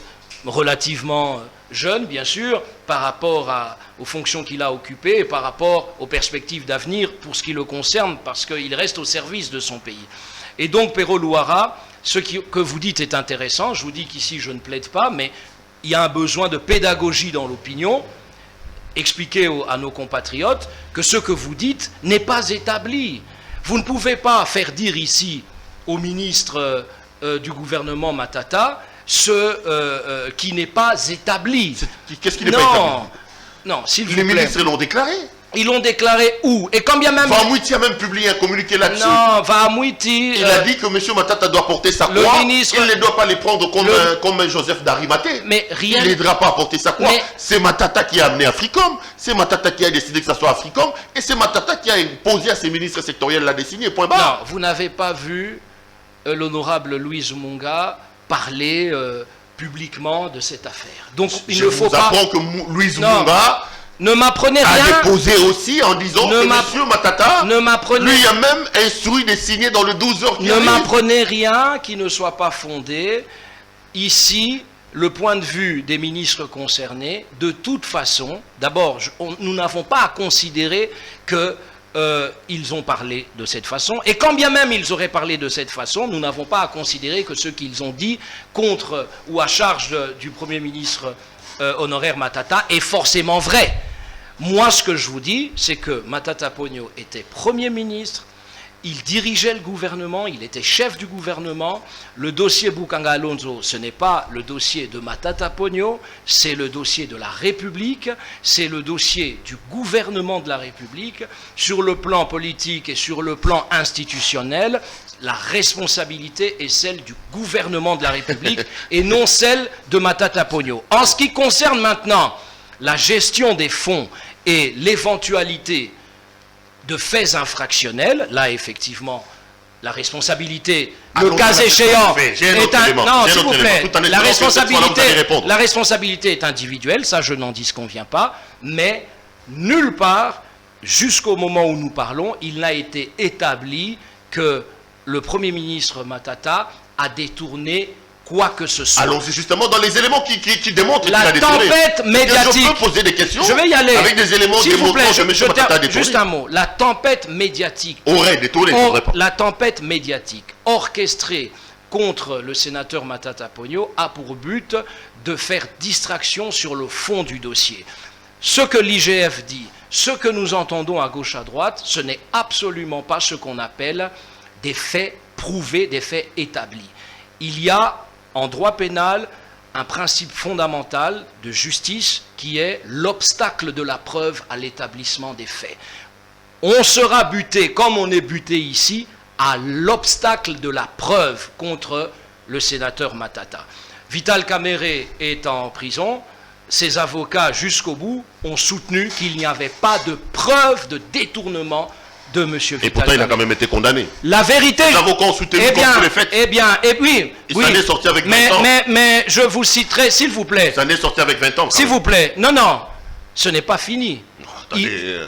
relativement jeune, bien sûr, par rapport aux fonctions qu'il a occupées et par rapport aux perspectives d'avenir pour ce qui le concerne, parce qu'il reste au service de son pays. Et donc, Pero Louara, ce que vous dites est intéressant. Je vous dis qu'ici, je ne plaide pas, mais il y a un besoin de pédagogie dans l'opinion. Expliquer à nos compatriotes que ce que vous dites n'est pas établi. Vous ne pouvez pas faire dire ici au ministre du gouvernement Matata ce qui n'est pas établi. Qu'est-ce qui n'est pas établi? Non, s'il vous plaît. Les ministres l'ont déclaré. Ils l'ont déclaré où? Et quand bien même... Vahamouiti a même publié un communiqué là-dessus. Non, Vahamouiti... Il a dit que M. Matata doit porter sa croix. Il ne doit pas les prendre comme un Joseph d'Arimathée. Mais rien... Il n'aidera pas à porter sa croix. C'est Matata qui a amené Africom. C'est Matata qui a décidé que ça soit Africom. Et c'est Matata qui a imposé à ses ministres sectoriels la désigner. Point barre. Non, vous n'avez pas vu l'honorable Louise Munga parler publiquement de cette affaire. Donc il ne faut pas... Je vous apprends que Louise Munga... Ne m'apprenez rien. A déposé aussi en disant que M. Matata lui a même instruit de signer dans le 12 heures qui arrive. Ne m'apprenez rien qui ne soit pas fondé. Ici, le point de vue des ministres concernés, de toute façon, d'abord, nous n'avons pas à considérer qu'ils ont parlé de cette façon. Et quand bien même ils auraient parlé de cette façon, nous n'avons pas à considérer que ce qu'ils ont dit contre ou à charge du Premier ministre honoraire Matata est forcément vrai. Moi, ce que je vous dis, c'est que Matata Ponyo était Premier ministre, il dirigeait le gouvernement, il était chef du gouvernement. Le dossier Bukanga Alonzo, ce n'est pas le dossier de Matata Ponyo, c'est le dossier de la République, c'est le dossier du gouvernement de la République. Sur le plan politique et sur le plan institutionnel, la responsabilité est celle du gouvernement de la République et non celle de Matata Ponyo. En ce qui concerne maintenant la gestion des fonds et l'éventualité de faits infractionnels, là effectivement la responsabilité, le cas échéant, est un... Non, s'il vous plaît, la responsabilité est individuelle, ça je n'en disconviens pas, mais nulle part, jusqu'au moment où nous parlons, il n'a été établi que le Premier ministre Matata a détourné quoi que ce soit. Allons-y justement dans les éléments qui démontrent qu'il a La détourné. tempête médiatique. Je peux poser des questions. Je vais y aller. Avec des éléments S'il vous plaît, démontrant que M. Matata a détourné. juste un mot. La tempête médiatique. Aurait détourné, il faudrait pas. La tempête médiatique orchestrée contre le sénateur Matata Ponyo a pour but de faire distraction sur le fond du dossier. Ce que l'IGF dit, ce que nous entendons à gauche à droite, ce n'est absolument pas ce qu'on appelle des faits prouvés, des faits établis. Il y a en droit pénal un principe fondamental de justice qui est l'obstacle de la preuve à l'établissement des faits. On sera buté, comme on est buté ici, à l'obstacle de la preuve contre le sénateur Matata. Vital Kamerhe est en prison. Ses avocats, jusqu'au bout, ont soutenu qu'il n'y avait pas de preuve de détournement de M. Vital Kamerhe. Et pourtant, il a quand même été condamné. La vérité... Les avocats ont soutenu contre les faits. Oui. Il s'en est sorti avec 20 ans. Mais je vous citerai, s'il vous plaît. Il s'en est sorti avec 20 ans. S'il vous plaît. Non, ce n'est pas fini.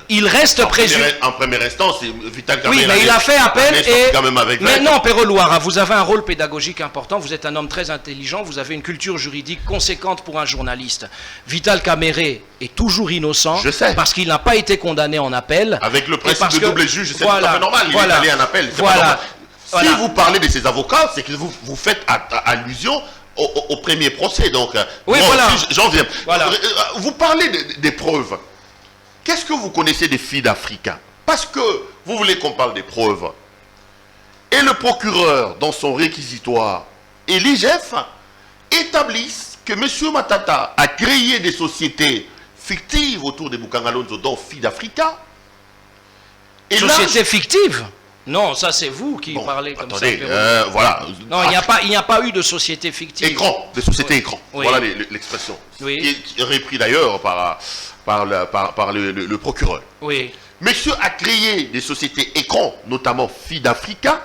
Il reste présumé. En première instance, Vital Kamerhe. Oui, mais il a fait appel et... quand même avec 20. Mais non, Pero Louara, vous avez un rôle pédagogique important, vous êtes un homme très intelligent, vous avez une culture juridique conséquente pour un journaliste. Vital Kamerhe est toujours innocent. Je sais. Parce qu'il n'a pas été condamné en appel. Avec le principe de double juge, c'est voilà, tout à fait normal. Il est allé en appel. Voilà. Si vous parlez de ces avocats, c'est que vous faites allusion au premier procès. Donc, oui, bon, voilà. J'en viens. Voilà. Vous parlez des preuves. Qu'est-ce que vous connaissez des filles d'Africains? Parce que vous voulez qu'on parle des preuves. Et le procureur, dans son réquisitoire, et l'IGF établissent que M. Matata a créé des sociétés fictives autour des Bukangalonzo, dont filles d'Africains. Sociétés fictives? Non, ça c'est vous qui parlez comme attendez, ça. Voilà. Non, il n'y a pas eu de société fictive. Écran, des sociétés écrans. Oui. Voilà l'expression. Oui. Qui est repris d'ailleurs par le procureur. Oui. Monsieur a créé des sociétés écrans, notamment Filles d'Africa,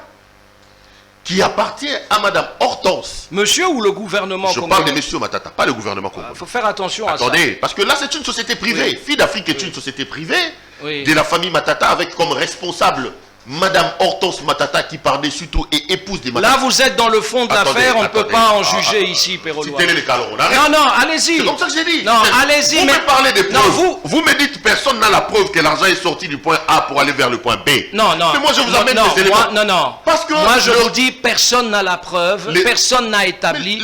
qui appartient à Madame Hortense. Monsieur ou le gouvernement Je congolais? parle de Monsieur Matata, pas le gouvernement congolais. Il faut faire attention à ça. Attendez, parce que là c'est une société privée. Oui. Filles d'Afrique est une société privée de la famille Matata avec comme responsable Madame Hortense Matata qui par-dessus tout est épouse des Matata. Là, vous êtes dans le fond de l'affaire, on ne peut pas en juger ici, Pero Louara. C'était les calons, on arrête. Non, allez-y. C'est comme ça que j'ai dit. Non, allez-y. Vous me parlez des preuves. Non, vous me dites personne n'a la preuve que l'argent est sorti du point A pour aller vers le point B. Non. Mais moi je vous amène des éléments. Non. Parce que moi je vous dis, personne n'a la preuve, personne n'a établi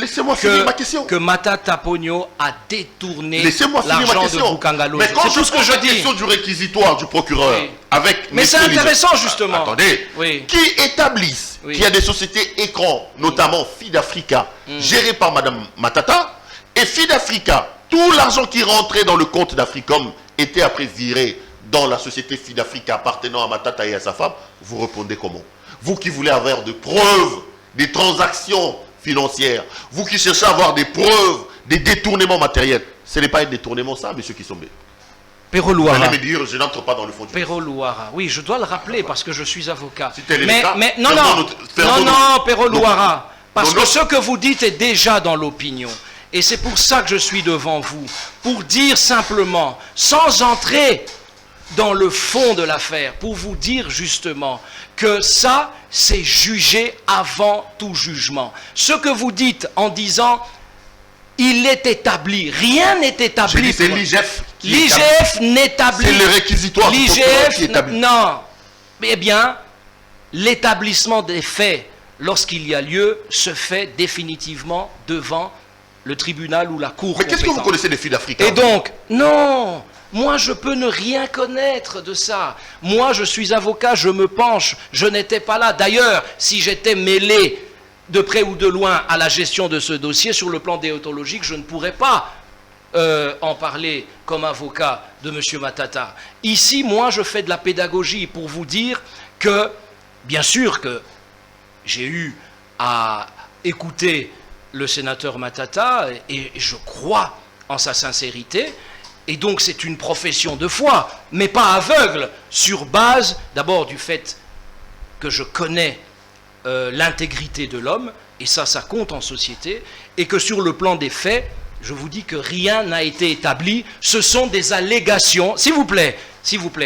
que Matata Ponyo a détourné l'argent de Bukangalo. Mais quand c'est tout ce que je dis. question du réquisitoire du procureur avec. Mais c'est intéressant justement. Attendez. Oui. Qui établissent qu'il y a des sociétés écrans, notamment Filles d'Africa, gérées par Madame Matata, et Filles d'Africa, tout l'argent qui rentrait dans le compte d'Africom était après viré dans la société Filles d'Africa appartenant à Matata et à sa femme. Vous répondez comment? Vous qui voulez avoir des preuves, des transactions financières, vous qui cherchez à avoir des preuves, des détournements matériels, ce n'est pas un détournement ça, monsieur Kisombe? Pero Louara. Vous allez me dire, je n'entre pas dans le fond du Pero Louara. Oui, je dois le rappeler parce que je suis avocat. Mais non, Pero Louara. Parce que ce que vous dites est déjà dans l'opinion. Et c'est pour ça que je suis devant vous. Pour dire simplement, sans entrer dans le fond de l'affaire, pour vous dire justement que ça, c'est jugé avant tout jugement. Ce que vous dites en disant... Il est établi. Rien n'est établi. C'est l'IGF. L'IGF n'établit. C'est le réquisitoire du procureur qui établit. Non. Eh bien, l'établissement des faits, lorsqu'il y a lieu, se fait définitivement devant le tribunal ou la cour. Mais qu'est-ce que vous connaissez des Filles d'Afrique? Et donc, non. Moi, je peux ne rien connaître de ça. Moi, je suis avocat, je me penche. Je n'étais pas là. D'ailleurs, si j'étais mêlé de près ou de loin à la gestion de ce dossier, sur le plan déontologique, je ne pourrais pas en parler comme avocat de M. Matata. Ici, moi, je fais de la pédagogie pour vous dire que, bien sûr que j'ai eu à écouter le sénateur Matata et je crois en sa sincérité, et donc c'est une profession de foi, mais pas aveugle, sur base d'abord du fait que je connais l'intégrité de l'homme, et ça compte en société, et que sur le plan des faits, Je vous dis que rien n'a été établi. Ce sont des allégations. S'il vous plaît,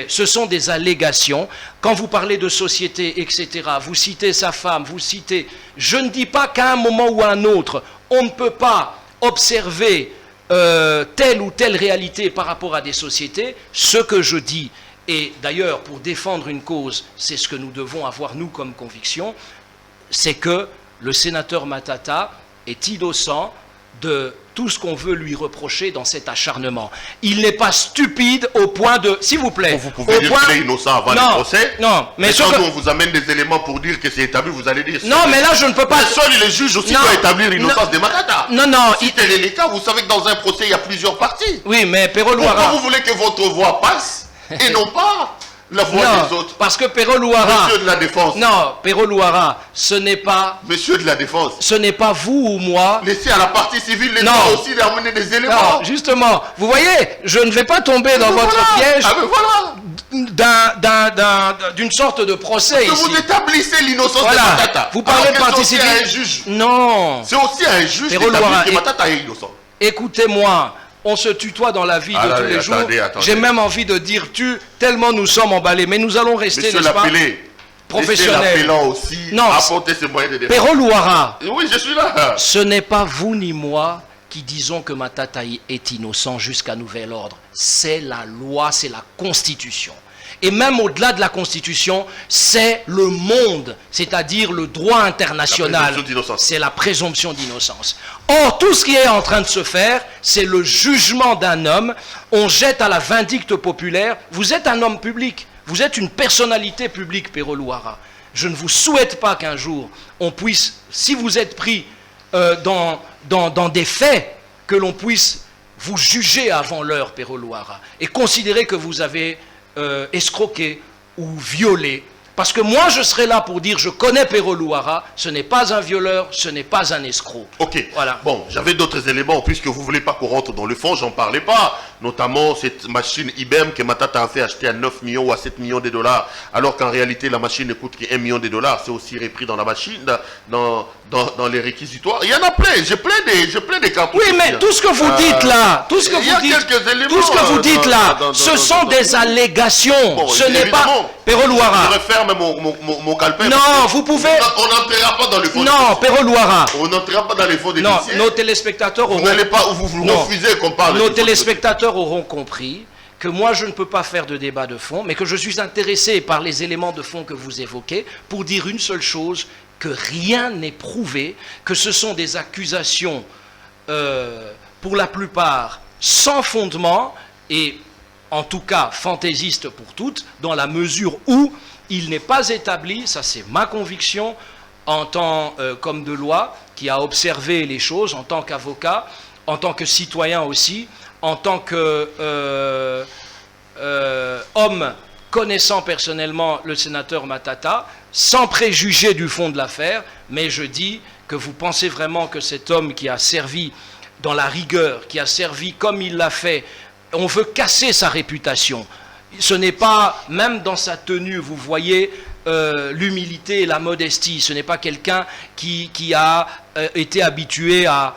ce sont des allégations. Quand vous parlez de société, etc., vous citez sa femme, vous citez... Je ne dis pas qu'à un moment ou à un autre, on ne peut pas observer telle ou telle réalité par rapport à des sociétés. Ce que je dis, et d'ailleurs pour défendre une cause, c'est ce que nous devons avoir nous comme conviction, c'est que le sénateur Matata est innocent de tout ce qu'on veut lui reprocher dans cet acharnement. Il n'est pas stupide au point de... S'il vous plaît. Vous pouvez dire qu'il est innocent avant le procès. Non, mais quand on vous amène des éléments pour dire que c'est établi, vous allez dire... Non, mais là, je ne peux pas... Seul les juges aussi doivent établir l'innocence de Matata. Non. Si tel est le cas, vous savez que dans un procès, il y a plusieurs parties. Oui, mais Pero Louara... Pourquoi vous voulez que votre voix passe et non pas la voix des autres? Parce que Pero Louara... Monsieur de la Défense. Non, Pero Louara, ce n'est pas... Monsieur de la Défense. Ce n'est pas vous ou moi... Laissez à la partie civile les droits aussi d'amener des éléments. Non, justement. Vous voyez, je ne vais pas tomber dans votre piège... Ah ben voilà. D'une sorte de procès ici. Vous établissez l'innocence de Matata. Vous parlez de partie civile. C'est aussi un juge. Non. C'est aussi un juge d'établir que Matata est innocent. Écoutez-moi. On se tutoie dans la vie de tous les jours. J'ai même envie de dire tu, tellement nous sommes emballés. Mais nous allons rester, n'est-ce pas, professionnels. Aussi, non, ses moyens de défense. Pero Louara. Oui, je suis là. Ce n'est pas vous ni moi qui disons que Matata est innocent jusqu'à nouvel ordre. C'est la loi, c'est la Constitution. Et même au-delà de la Constitution, c'est le monde, c'est-à-dire le droit international. C'est la présomption d'innocence. Or, tout ce qui est en train de se faire, c'est le jugement d'un homme. On jette à la vindicte populaire. Vous êtes un homme public. Vous êtes une personnalité publique, Pero Louara. Je ne vous souhaite pas qu'un jour, on puisse, si vous êtes pris dans des faits, que l'on puisse vous juger avant l'heure, Pero Louara, et considérer que vous avez... escroqué ou violé. Parce que moi, je serai là pour dire, je connais Pero Louara, ce n'est pas un violeur, ce n'est pas un escroc. Ok, voilà. Bon, j'avais d'autres éléments, puisque vous ne voulez pas qu'on rentre dans le fond, j'en parlais pas. Notamment cette machine IBM que Matata a fait acheter à 9 millions ou à 7 millions de dollars, alors qu'en réalité, la machine ne coûte que 1 million de dollars. C'est aussi repris dans la machine, dans les réquisitoires. Il y en a plein, j'ai plein de cartouches. Oui, mais tout ce que vous dites là, tout ce que vous dites là, ce sont des allégations. Bon, ce n'est pas... Pero Louara. Je referme mon calepin. Non, vous pouvez... On n'entrera pas dans le fond. Non, Pero Louara. On n'entrera pas dans les fonds des dossiers. Non, nos téléspectateurs auront... Vous n'allez pas, vous refusez qu'on parle. Nos téléspectateurs auront compris que moi je ne peux pas faire de débat de fond, mais que je suis intéressé par les éléments de fond que vous évoquez pour dire une seule chose, que rien n'est prouvé, que ce sont des accusations pour la plupart sans fondement et en tout cas fantaisistes pour toutes, dans la mesure où il n'est pas établi, ça c'est ma conviction, en tant qu'homme de loi, qui a observé les choses, en tant qu'avocat, en tant que citoyen aussi, en tant que homme connaissant personnellement le sénateur Matata, sans préjuger du fond de l'affaire, mais je dis que vous pensez vraiment que cet homme qui a servi dans la rigueur, qui a servi comme il l'a fait, on veut casser sa réputation. Ce n'est pas, même dans sa tenue, vous voyez l'humilité et la modestie, ce n'est pas quelqu'un qui a été habitué à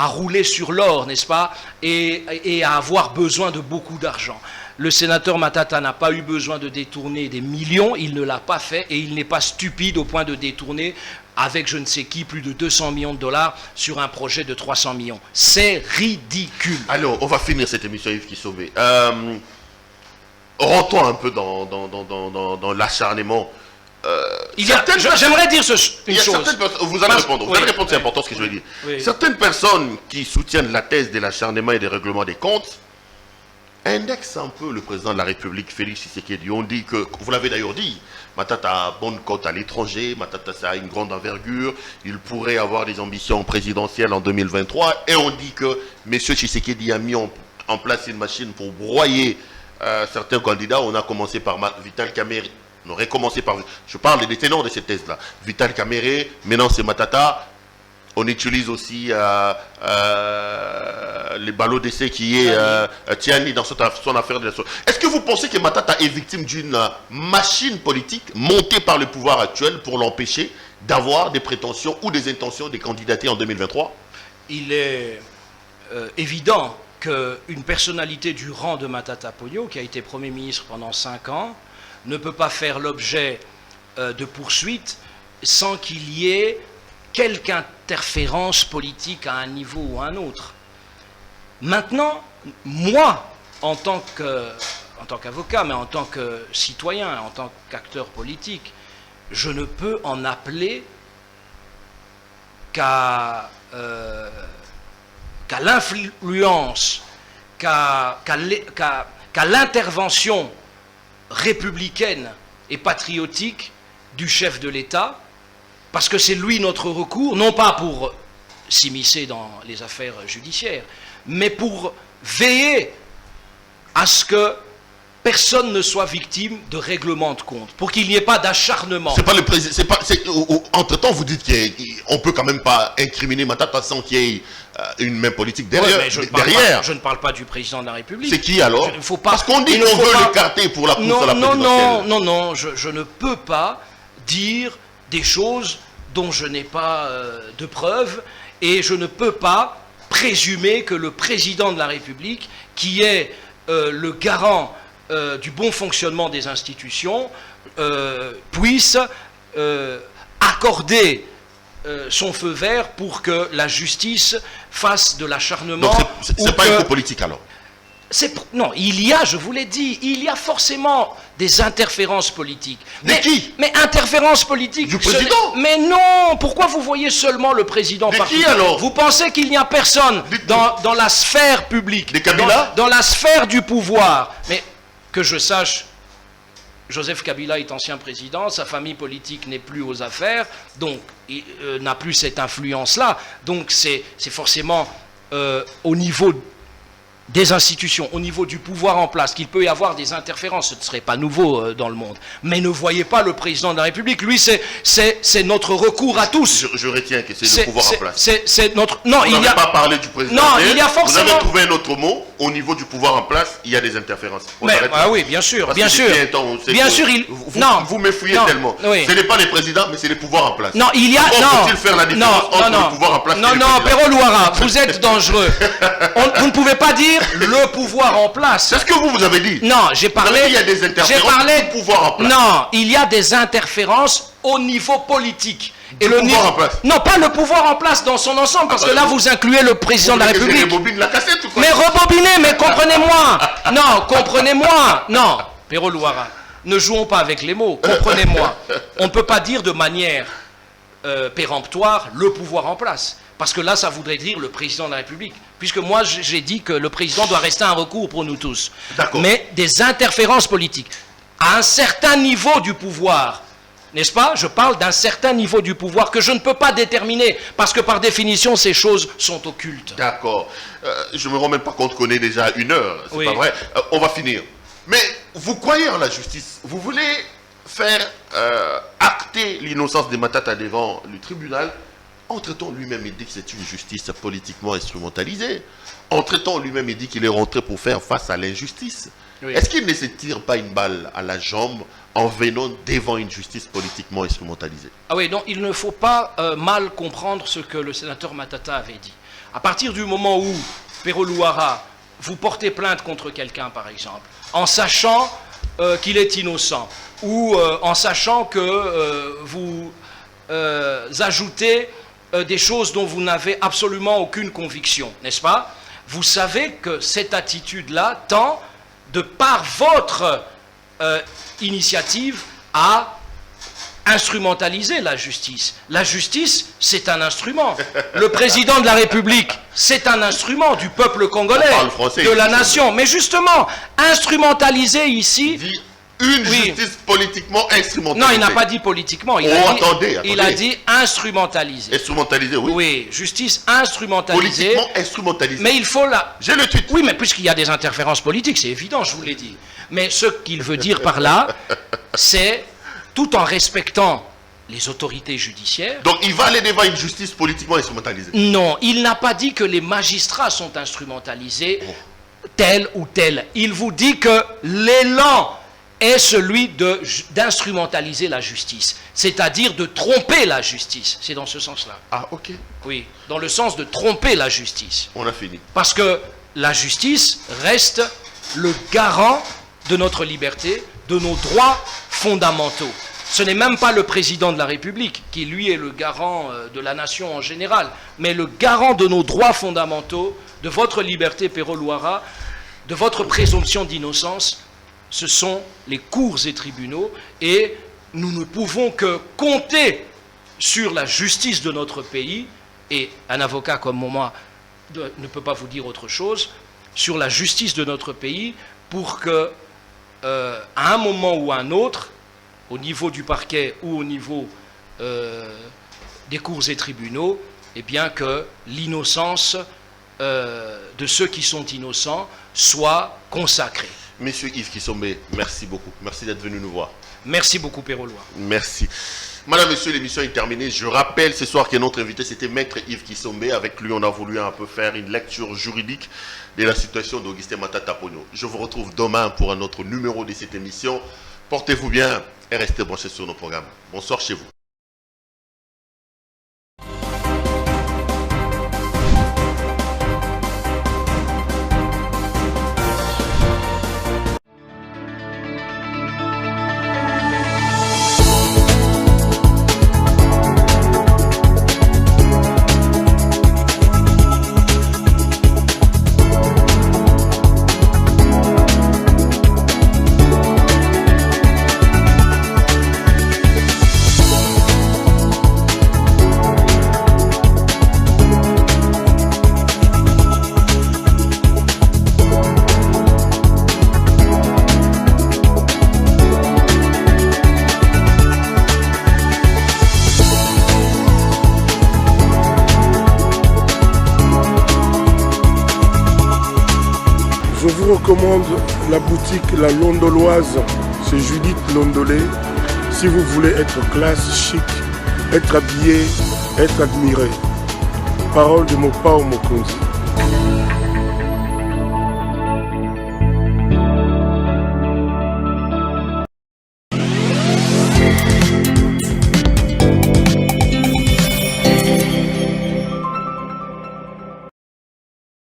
rouler sur l'or, n'est-ce pas, et à avoir besoin de beaucoup d'argent. Le sénateur Matata n'a pas eu besoin de détourner des millions, il ne l'a pas fait, et il n'est pas stupide au point de détourner avec je ne sais qui plus de 200 millions de dollars sur un projet de 300 millions. C'est ridicule. Alors, on va finir cette émission, Yves Kissobe. Rentrons un peu dans l'acharnement. J'aimerais dire une chose. Vous allez répondre, c'est important ce que je veux dire. Oui. Certaines personnes qui soutiennent la thèse de l'acharnement et des règlements des comptes indexent un peu le président de la République, Félix Tshisekedi. On dit que, vous l'avez d'ailleurs dit, Matata a bonne cote à l'étranger, Matata ça a une grande envergure, il pourrait avoir des ambitions présidentielles en 2023, et on dit que M. Tshisekedi a mis en place une machine pour broyer certains candidats. On a commencé par Vital Kamerhe. On aurait commencé par... Je parle des ténors de cette thèse-là. Vital Kamerhe, maintenant c'est Matata. On utilise aussi les ballots d'essai qui est Tiani dans son affaire de la... Est-ce que vous pensez que Matata est victime d'une machine politique montée par le pouvoir actuel pour l'empêcher d'avoir des prétentions ou des intentions de candidater en 2023? Il est évident qu'une personnalité du rang de Matata Ponyo, qui a été Premier ministre pendant 5 ans, ne peut pas faire l'objet de poursuites sans qu'il y ait quelque interférence politique à un niveau ou à un autre. Maintenant, moi, en tant qu'avocat, mais en tant que citoyen, en tant qu'acteur politique, je ne peux en appeler qu'à l'influence, qu'à l'intervention républicaine et patriotique du chef de l'État, parce que c'est lui notre recours, non pas pour s'immiscer dans les affaires judiciaires, mais pour veiller à ce que personne ne soit victime de règlement de compte, pour qu'il n'y ait pas d'acharnement. C'est pas le président. Entre-temps, vous dites qu'on peut quand même pas incriminer Matata sans qu'il y ait une main politique derrière. Ouais, je ne parle pas du président de la République. C'est qui alors? Parce qu'on dit qu'on veut l'écarter pour la course à la présidentielle. Non, je ne peux pas dire des choses dont je n'ai pas de preuves, et je ne peux pas présumer que le président de la République, qui est le garant du bon fonctionnement des institutions, puisse accorder son feu vert pour que la justice fasse de l'acharnement. Donc c'est pas un coup politique alors? Non, je vous l'ai dit, il y a forcément des interférences politiques. Qui? Mais interférences politiques... Du président? Mais non, pourquoi vous voyez seulement le président partout? Qui alors? Vous pensez qu'il n'y a personne dans la sphère publique, des Kabila? Dans la sphère du pouvoir? Mais que je sache, Joseph Kabila est ancien président, sa famille politique n'est plus aux affaires, donc il n'a plus cette influence-là. Donc c'est forcément au niveau des institutions, au niveau du pouvoir en place, qu'il peut y avoir des interférences. Ce ne serait pas nouveau dans le monde. Mais ne voyez pas le président de la République. Lui, c'est notre recours à tous. Je retiens que c'est le pouvoir en place. C'est notre... Non, vous n'avez pas parlé du président. Non, il y a forcément... Vous avez trouvé un autre mot. Au niveau du pouvoir en place, il y a des interférences. Oui, bien sûr, bien sûr. Vous me fouillez tellement. Oui. Ce n'est pas les présidents, mais c'est les pouvoirs en place. Non, il y a... Comment faut-il faire la différence entre le pouvoir en place et les présidents? Non, Péro Louara, vous êtes dangereux. Vous ne pouvez pas dire le pouvoir en place. C'est ce que vous avez dit. Non, j'ai parlé... Il y a des interférences du pouvoir en place. Non, il y a des interférences au niveau politique. Et le pouvoir en place. Non, pas le pouvoir en place dans son ensemble, parce que là, vous incluez le président de la République. Rebobine la cassette ou quoi? Mais rebobinez, mais comprenez-moi. Non, comprenez-moi. Non, Péro Louara, ne jouons pas avec les mots. Comprenez-moi. On ne peut pas dire de manière péremptoire le pouvoir en place. Parce que là, ça voudrait dire le président de la République. Puisque moi, j'ai dit que le président doit rester un recours pour nous tous. Mais des interférences politiques à un certain niveau du pouvoir, n'est-ce pas? Je parle d'un certain niveau du pouvoir que je ne peux pas déterminer, parce que par définition, ces choses sont occultes. D'accord. Je ne me rends même pas compte qu'on est déjà à 1 heure. C'est pas vrai. On va finir. Mais vous croyez en la justice? Vous voulez faire acter l'innocence de Matata devant le tribunal? Entre-temps, lui-même, il dit que c'est une justice politiquement instrumentalisée. Entre-temps, lui-même, il dit qu'il est rentré pour faire face à l'injustice. Oui. Est-ce qu'il ne se tire pas une balle à la jambe en venant devant une justice politiquement instrumentalisée? Ah oui, non, il ne faut pas mal comprendre ce que le sénateur Matata avait dit. À partir du moment où, Péro Louara, vous portez plainte contre quelqu'un, par exemple, en sachant qu'il est innocent, ou en sachant que vous ajoutez des choses dont vous n'avez absolument aucune conviction, n'est-ce pas? Vous savez que cette attitude-là tend, de par votre initiative, à instrumentaliser la justice. La justice, c'est un instrument. Le président de la République, c'est un instrument du peuple congolais, de la nation. Mais justement, instrumentaliser ici... Une justice politiquement instrumentalisée. Non, il n'a pas dit politiquement. Attendez. Il a dit instrumentalisée. Instrumentalisée, oui. Oui, justice instrumentalisée. Politiquement instrumentalisée. Mais il faut la... J'ai le tweet. Oui, mais puisqu'il y a des interférences politiques, c'est évident, je vous l'ai dit. Mais ce qu'il veut dire par là, c'est tout en respectant les autorités judiciaires. Donc il va aller devant une justice politiquement instrumentalisée. Non, il n'a pas dit que les magistrats sont instrumentalisés, tel ou tel. Il vous dit que l'élan est celui d'instrumentaliser la justice, c'est-à-dire de tromper la justice. C'est dans ce sens-là. Ah, ok. Oui, dans le sens de tromper la justice. On a fini. Parce que la justice reste le garant de notre liberté, de nos droits fondamentaux. Ce n'est même pas le président de la République qui, lui, est le garant de la nation en général, mais le garant de nos droits fondamentaux, de votre liberté, Pero Luara, de votre présomption d'innocence, ce sont les cours et tribunaux, et nous ne pouvons que compter sur la justice de notre pays, et un avocat comme moi ne peut pas vous dire autre chose, sur la justice de notre pays pour que, à un moment ou à un autre, au niveau du parquet ou au niveau des cours et tribunaux, eh bien que l'innocence de ceux qui sont innocents soit consacrée. Monsieur Yves Kisombe, merci beaucoup. Merci d'être venu nous voir. Merci beaucoup, Pero Luara. Merci. Madame, Monsieur, l'émission est terminée. Je rappelle ce soir que notre invité, c'était Maître Yves Kisombe. Avec lui, on a voulu un peu faire une lecture juridique de la situation d'Augustin Matata Ponyo. Je vous retrouve demain pour un autre numéro de cette émission. Portez-vous bien et restez branchés sur nos programmes. Bonsoir chez vous. Je vous recommande la boutique La Londoloise, c'est Judith Londolé. Si vous voulez être classe, chic, être habillé, être admiré. Parole de Mopao Mokonzi.